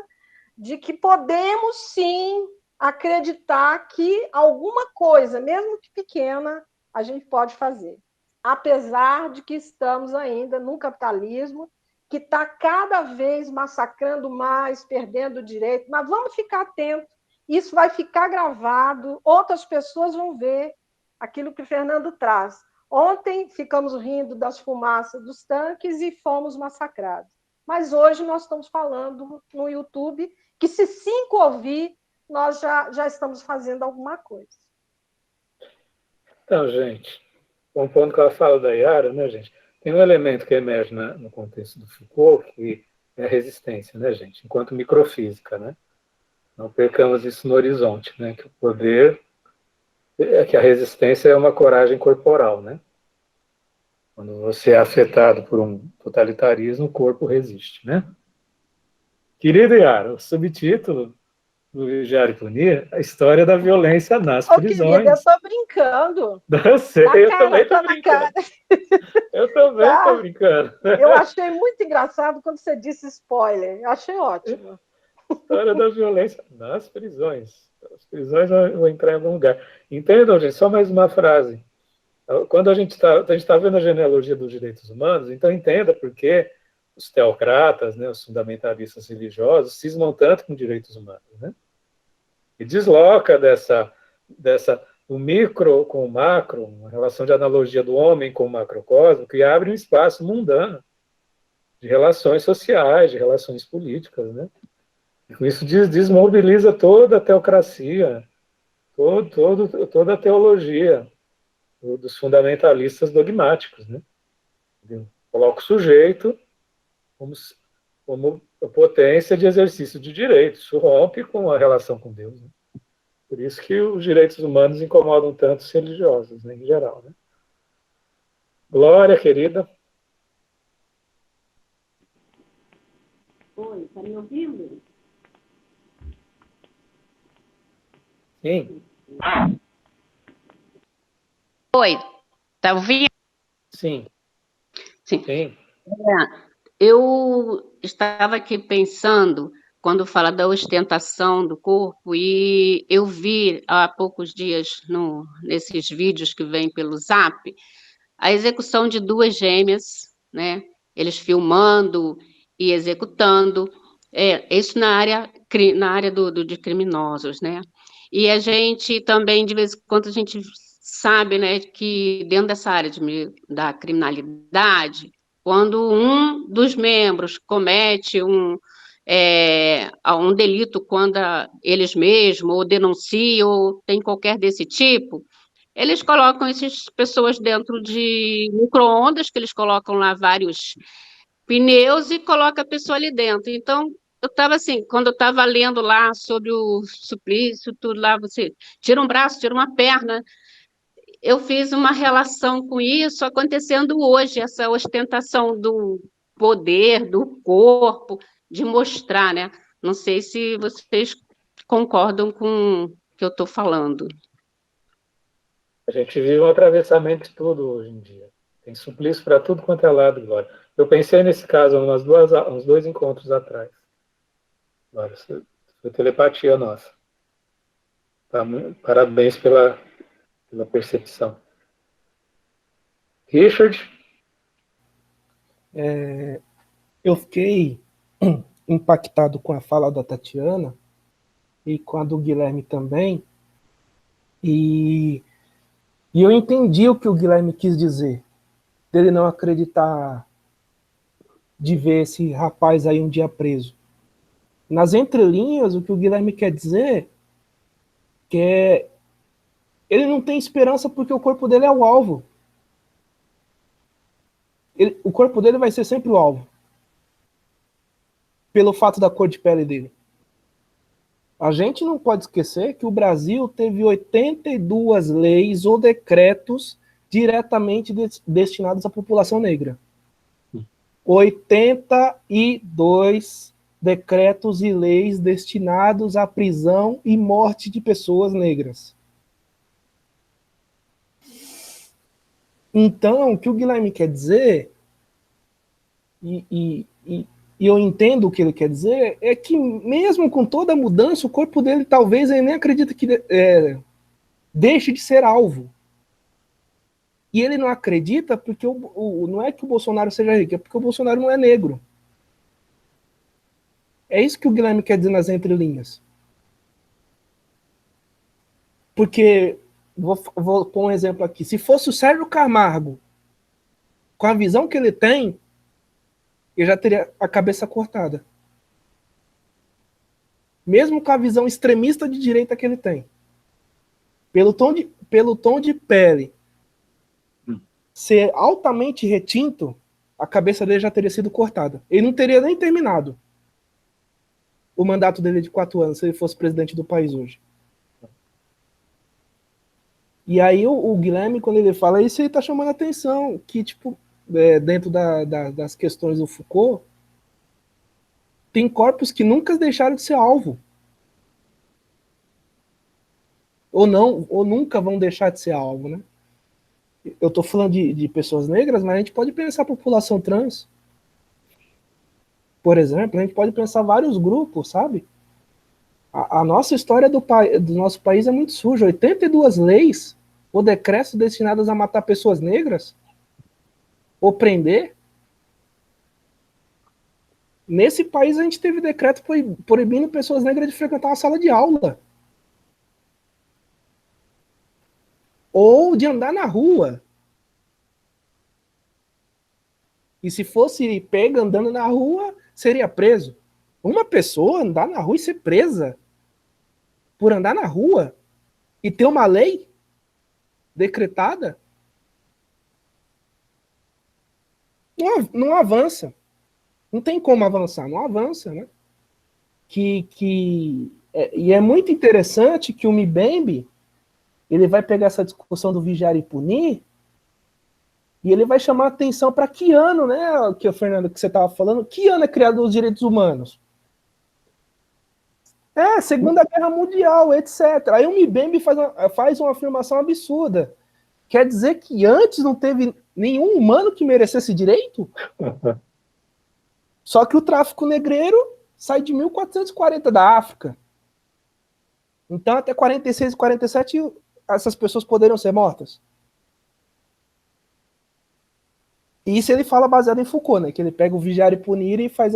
Speaker 7: de que podemos, sim, acreditar que alguma coisa, mesmo que pequena, a gente pode fazer. Apesar de que estamos ainda num capitalismo que está cada vez massacrando mais, perdendo o direito, mas vamos ficar atentos, isso vai ficar gravado, outras pessoas vão ver aquilo que o Fernando traz. Ontem ficamos rindo das fumaças dos tanques e fomos massacrados. Mas hoje nós estamos falando no YouTube que, se 5 ouvir, nós já estamos fazendo alguma coisa.
Speaker 1: Então, gente, compondo com a fala da Yara, né, gente, tem um elemento que emerge no contexto do Foucault, que é a resistência, né, gente, enquanto microfísica, né? Não percamos isso no horizonte, né, que o poder, que a resistência é uma coragem corporal, né? Quando você é afetado por um totalitarismo, o corpo resiste, né? Querido Yara, o subtítulo do Vigiar e Punir, a história da violência nas prisões.
Speaker 7: Querida, eu estou brincando.
Speaker 1: Eu sei, eu também estou brincando. Eu também estou brincando.
Speaker 7: Eu achei muito engraçado quando você disse spoiler. Eu achei ótimo.
Speaker 1: História da violência nas prisões. As prisões vão entrar em algum lugar. Entendam, gente, só mais uma frase. Quando a gente está vendo a genealogia dos direitos humanos, então entenda por que os teocratas, né, os fundamentalistas religiosos, cismam tanto com direitos humanos, né? E desloca do micro com o macro, uma relação de analogia do homem com o macrocosmo, e abre um espaço mundano de relações sociais, de relações políticas, né? E com isso desmobiliza toda a teocracia, toda a teologia dos fundamentalistas dogmáticos, né? Coloca o sujeito como potência de exercício de direitos. Isso rompe com a relação com Deus, né? Por isso que os direitos humanos incomodam tanto os religiosos, né, em geral, né? Glória, querida.
Speaker 8: Oi, está me ouvindo?
Speaker 1: Sim.
Speaker 8: Oi, está ouvindo?
Speaker 1: Sim.
Speaker 8: Sim.
Speaker 1: Sim.
Speaker 8: Eu estava aqui pensando, quando fala da ostentação do corpo, e eu vi há poucos dias, nesses vídeos que vêm pelo Zap, a execução de 2 gêmeas, né? Eles filmando e executando, isso na área de criminosos, né? E a gente também, de vez em quando, a gente sabe, né, que dentro dessa área da criminalidade, quando um dos membros comete um delito contra eles mesmos, ou denuncia, ou tem qualquer desse tipo, eles colocam essas pessoas dentro de micro-ondas, que eles colocam lá vários pneus e colocam a pessoa ali dentro. Então, eu estava assim, quando eu estava lendo lá sobre o suplício, tudo lá, você tira um braço, tira uma perna, eu fiz uma relação com isso acontecendo hoje, essa ostentação do poder, do corpo, de mostrar, né? Não sei se vocês concordam com o que eu estou falando.
Speaker 1: A gente vive um atravessamento de tudo hoje em dia. Tem suplício para tudo quanto é lado, Glória. Eu pensei nesse caso uns 2 encontros atrás. Glória, isso foi telepatia nossa. Tá, parabéns pela percepção. Richard?
Speaker 9: Eu fiquei impactado com a fala da Tatiana e com a do Guilherme também, e eu entendi o que o Guilherme quis dizer, dele não acreditar de ver esse rapaz aí um dia preso. Nas entrelinhas, o que o Guilherme quer dizer que ele não tem esperança porque o corpo dele é o alvo. O corpo dele vai ser sempre o alvo, pelo fato da cor de pele dele. A gente não pode esquecer que o Brasil teve 82 leis ou decretos diretamente destinados à população negra. 82 decretos e leis destinados à prisão e morte de pessoas negras. Então, o que o Guilherme quer dizer, e eu entendo o que ele quer dizer, é que mesmo com toda a mudança, o corpo dele talvez ele nem acredita que deixe de ser alvo. E ele não acredita porque não é que o Bolsonaro seja rico, é porque o Bolsonaro não é negro. É isso que o Guilherme quer dizer nas entrelinhas. Porque, vou pôr um exemplo aqui, se fosse o Sérgio Camargo, com a visão que ele tem, ele já teria a cabeça cortada. Mesmo com a visão extremista de direita que ele tem. Pelo tom de pele ser altamente retinto, a cabeça dele já teria sido cortada. Ele não teria nem terminado o mandato dele de 4 anos, se ele fosse presidente do país hoje. E aí o Guilherme, quando ele fala isso, ele está chamando a atenção, que tipo, dentro das questões do Foucault, tem corpos que nunca deixaram de ser alvo. Ou nunca vão deixar de ser alvo, né? Eu estou falando de pessoas negras, mas a gente pode pensar a população trans. Por exemplo, a gente pode pensar vários grupos, sabe? A nossa história do nosso país é muito suja. 82 leis ou decretos destinados a matar pessoas negras ou prender. Nesse país a gente teve decreto proibindo pessoas negras de frequentar uma sala de aula. Ou de andar na rua. E se fosse pega andando na rua, seria preso. Uma pessoa andar na rua e ser presa por andar na rua e ter uma lei decretada, não avança. Não tem como avançar, não avança, né? E é muito interessante que o Mbembe, ele vai pegar essa discussão do vigiar e punir, e ele vai chamar a atenção para que ano, né, que o Fernando, que você estava falando, que ano é criado os direitos humanos? Segunda Guerra Mundial, etc. Aí o Mbembe faz uma afirmação absurda. Quer dizer que antes não teve nenhum humano que merecesse direito? Só que o tráfico negreiro sai de 1440 da África. Então, até 46 e 47, essas pessoas poderiam ser mortas. E isso ele fala baseado em Foucault, né? Que ele pega o vigiar e punir e faz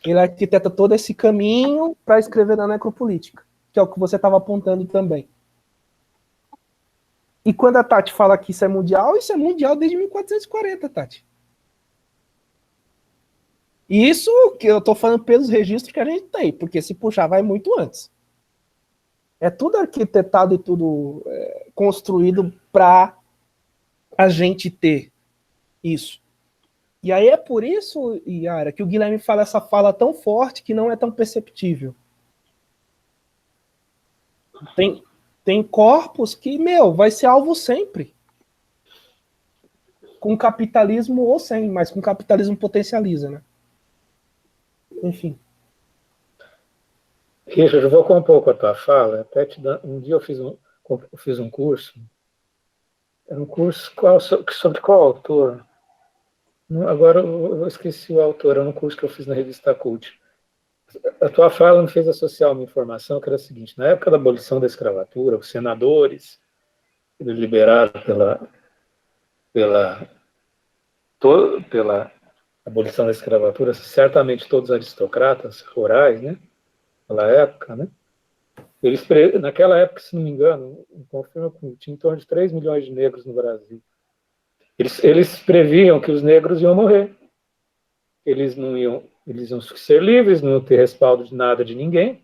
Speaker 9: ele arquiteta todo esse caminho para escrever na necropolítica, que é o que você estava apontando também. E quando a Tati fala que isso é mundial desde 1440, Tati. E isso que eu estou falando pelos registros que a gente tem, porque se puxar vai muito antes. É tudo arquitetado e tudo construído para a gente ter isso. E aí é por isso, Yara, que o Guilherme fala essa fala tão forte que não é tão perceptível. Tem corpos que, vai ser alvo sempre. Com capitalismo ou sem, mas com capitalismo potencializa, né? Enfim.
Speaker 1: Richard, eu vou compor com a tua fala. Até um dia eu fiz um curso. Era um curso sobre qual autor? Agora eu esqueci o autor. Era um curso que eu fiz na revista Cult. A tua fala me fez associar uma informação que era a seguinte: na época da abolição da escravatura, os senadores liberados pela abolição da escravatura, certamente todos aristocratas rurais, né? Naquela época, né? Naquela época, se não me engano, confirma comigo, tinha em torno de 3 milhões de negros no Brasil. Eles previam que os negros iam morrer. Eles iam ser livres, não iam ter respaldo de nada de ninguém.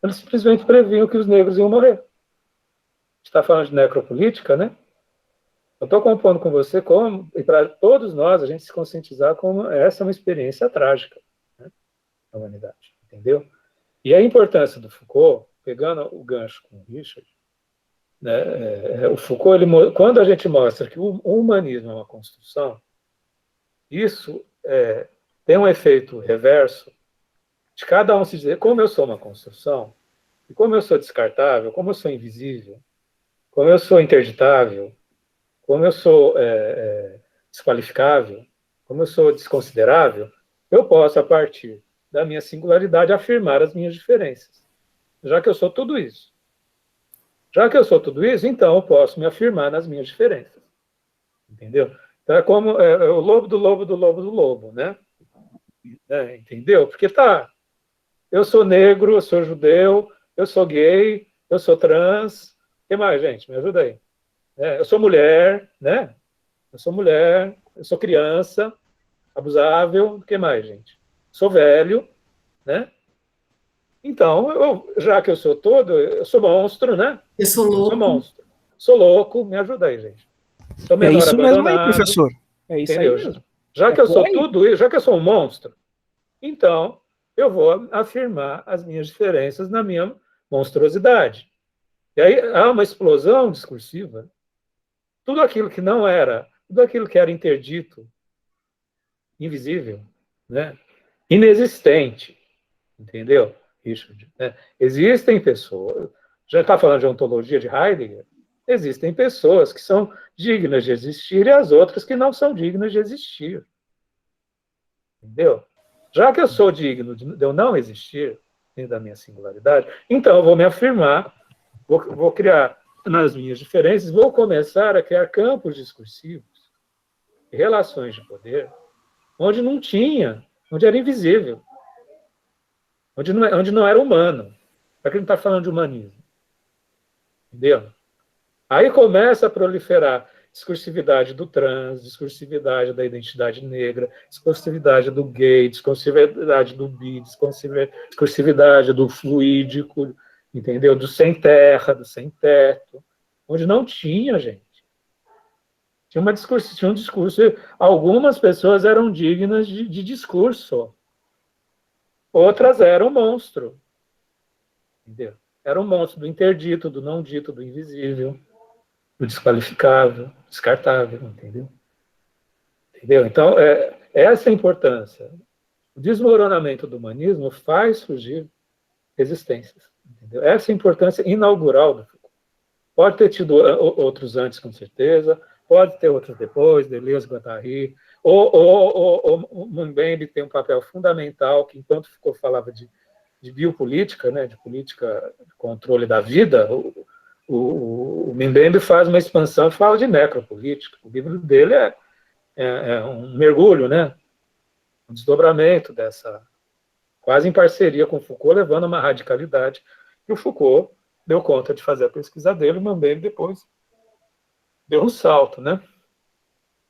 Speaker 1: Eles simplesmente previam que os negros iam morrer. A gente está falando de necropolítica, né? Eu estou compondo com você e para todos nós, a gente se conscientizar como essa é uma experiência trágica, né, da humanidade, entendeu? E a importância do Foucault, pegando o gancho com o Richard, né, o Foucault, quando a gente mostra que o humanismo é uma construção, isso tem um efeito reverso de cada um se dizer, como eu sou uma construção, e como eu sou descartável, como eu sou invisível, como eu sou interditável, como eu sou desqualificável, como eu sou desconsiderável, eu posso, a partir da minha singularidade, afirmar as minhas diferenças. Já que eu sou tudo isso. Então eu posso me afirmar nas minhas diferenças. Entendeu? Então é como o lobo do lobo do lobo do lobo, né? Entendeu? Porque eu sou negro, eu sou judeu, eu sou gay, eu sou trans. O que mais, gente? Me ajuda aí. Eu sou mulher, né? Eu sou criança, abusável. O que mais, gente? Sou velho, né? Então, já que eu sou eu sou monstro, né?
Speaker 4: Eu sou louco.
Speaker 1: Eu sou monstro. Sou louco, me ajuda aí, gente. Sou
Speaker 9: É isso mesmo aí, professor. É isso
Speaker 1: entendeu?
Speaker 9: aí mesmo.
Speaker 1: Já que eu sou tudo isso, já que eu sou um monstro, então eu vou afirmar as minhas diferenças na minha monstruosidade. E aí há uma explosão discursiva. Tudo aquilo que era interdito, invisível, né? Inexistente, entendeu, Richard? Existem pessoas, já está falando de ontologia de Heidegger, existem pessoas que são dignas de existir e as outras que não são dignas de existir. Entendeu? Já que eu sou digno de eu não existir, dentro da minha singularidade, então eu vou me afirmar, vou criar nas minhas diferenças, vou começar a criar campos discursivos, relações de poder, onde não tinha, onde era invisível, onde não era humano. Para que a gente está falando de humanismo? Entendeu? Aí começa a proliferar discursividade do trans, discursividade da identidade negra, discursividade do gay, discursividade do bi, discursividade do fluídico, entendeu? Do sem terra, do sem teto, onde não tinha, gente. Tinha um discurso. Algumas pessoas eram dignas de discurso. Outras eram monstro. Entendeu? Era um monstro do interdito, do não dito, do invisível, do desqualificável, descartável, entendeu? Então, essa é a importância. O desmoronamento do humanismo faz surgir resistências. Entendeu? Essa é a importância inaugural do Foucault. Pode ter tido outros antes, com certeza, pode ter outros depois, Deleuze, Guattari, o Mbembe tem um papel fundamental, que enquanto Foucault falava de biopolítica, né, de política de controle da vida, o Mbembe faz uma expansão e fala de necropolítica. O livro dele é um mergulho, né, um desdobramento dessa, quase em parceria com Foucault, levando a uma radicalidade, e o Foucault deu conta de fazer a pesquisa dele, o Mbembe depois deu um salto, né?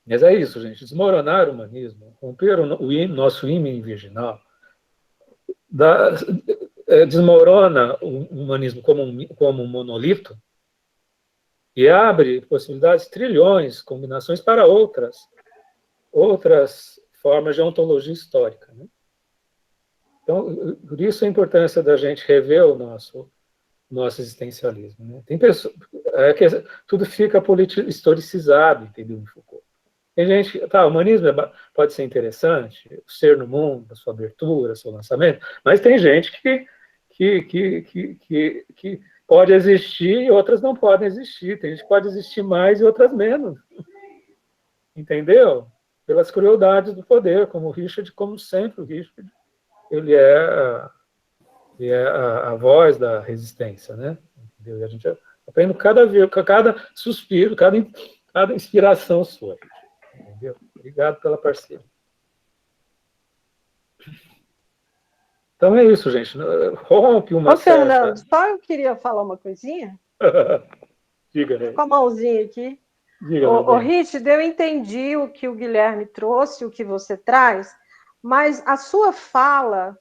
Speaker 1: Mas é isso, gente, desmoronar o humanismo, romper o nosso ímã virginal, desmorona o humanismo como um monolito e abre possibilidades, trilhões, combinações para outras formas de ontologia histórica, né? Então, por isso a importância da gente rever o nosso existencialismo, né? Tem pessoas, que tudo fica historicizado, entendeu, em Foucault. Tem gente, o humanismo pode ser interessante, o ser no mundo, a sua abertura, o seu lançamento, mas tem gente que pode existir e outras não podem existir. Tem gente que pode existir mais e outras menos. Entendeu? Pelas crueldades do poder, como o Richard, como sempre o Richard, ele é a voz da resistência, né? Entendeu? E a gente aprende cada suspiro, cada inspiração sua. Entendeu? Obrigado pela parceria. Então é isso, gente. Rompe uma certa...
Speaker 7: Fernando, só eu queria falar uma coisinha.
Speaker 1: Diga, né?
Speaker 7: Com a mãozinha aqui.
Speaker 1: Diga,
Speaker 7: Richard, eu entendi o que o Guilherme trouxe, o que você traz, mas a sua fala,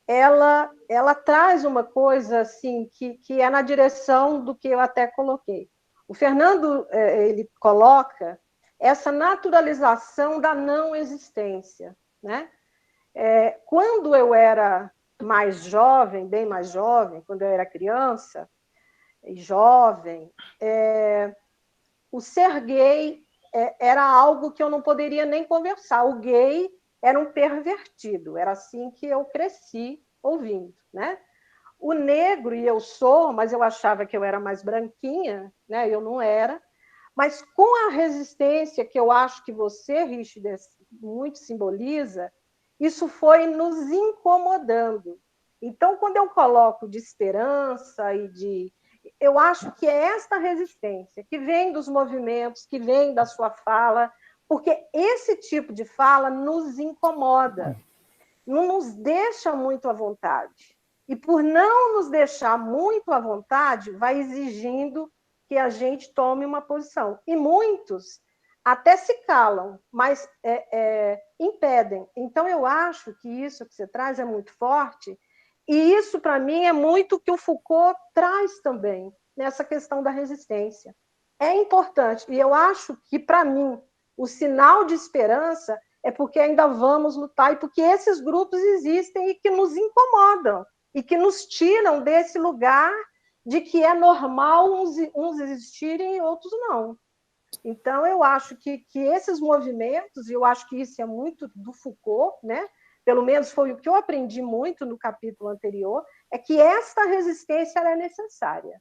Speaker 7: ela traz uma coisa assim que é na direção do que eu até coloquei. O Fernando, ele coloca essa naturalização da não existência, né? Quando eu era mais jovem, bem mais jovem, quando eu era criança e jovem, o ser gay era algo que eu não poderia nem conversar. O gay era um pervertido, era assim que eu cresci ouvindo, né? O negro, e eu sou, mas eu achava que eu era mais branquinha, né? Eu não era. Mas com a resistência que eu acho que você, Richard, muito simboliza, isso foi nos incomodando. Então, quando eu coloco de esperança eu acho que é esta resistência que vem dos movimentos, que vem da sua fala, porque esse tipo de fala nos incomoda, não nos deixa muito à vontade. E por não nos deixar muito à vontade, vai exigindo que a gente tome uma posição. E muitos até se calam, mas impedem. Então, eu acho que isso que você traz é muito forte, e isso, para mim, é muito o que o Foucault traz também, nessa questão da resistência. É importante, e eu acho que, para mim, o sinal de esperança é porque ainda vamos lutar, e porque esses grupos existem e que nos incomodam, e que nos tiram desse lugar de que é normal uns existirem e outros não. Então, eu acho que esses movimentos, e eu acho que isso é muito do Foucault, né? Pelo menos foi o que eu aprendi muito no capítulo anterior, é que esta resistência é necessária,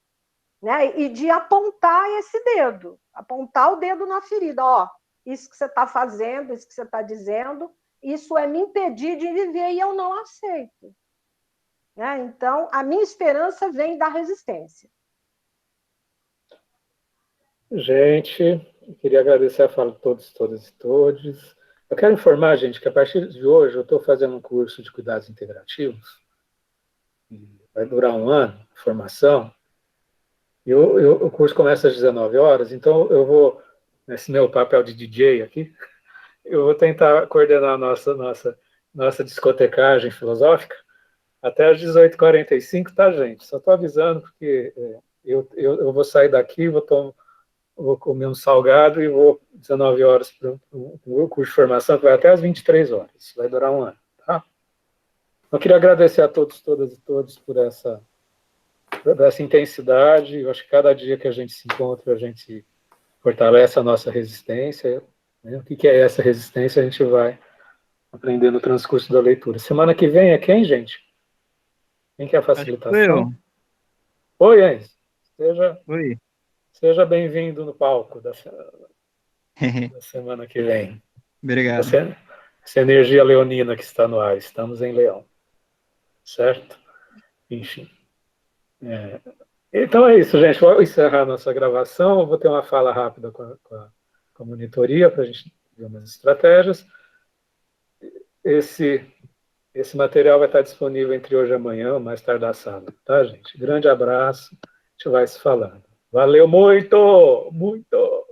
Speaker 7: né? E de apontar esse dedo, apontar o dedo na ferida. Ó, isso que você está fazendo, isso que você está dizendo, isso é me impedir de viver e eu não aceito. Né? Então, a minha esperança vem da resistência.
Speaker 1: Gente, eu queria agradecer a fala de todos, todas e todos. Eu quero informar, gente, que a partir de hoje eu estou fazendo um curso de cuidados integrativos. Vai durar 1 ano, formação. E o curso começa às 19 horas, então eu vou, nesse meu papel de DJ aqui, eu vou tentar coordenar a nossa discotecagem filosófica até às 18h45, tá, gente? Só estou avisando, porque eu vou sair daqui, vou comer um salgado e vou 19 horas para o meu curso de formação, que vai até às 23 horas. Vai durar 1 ano, tá? Eu queria agradecer a todos, todas e todos por essa intensidade. Eu acho que cada dia que a gente se encontra, a gente fortalece a nossa resistência. Né? O que é essa resistência? A gente vai aprender no transcurso da leitura. Semana que vem é quem, gente? Quem que é a facilitação? Oi, Enzo.
Speaker 10: Oi.
Speaker 1: Seja bem-vindo no palco da semana que vem.
Speaker 10: Obrigado.
Speaker 1: Essa energia leonina que está no ar. Estamos em Leão. Certo? Enfim. Então é isso, gente. Vou encerrar a nossa gravação. Eu vou ter uma fala rápida com a monitoria para a gente ver umas estratégias. Esse material vai estar disponível entre hoje e amanhã, mais tardar sábado. Tá, gente? Grande abraço. A gente vai se falando. Valeu muito! Muito!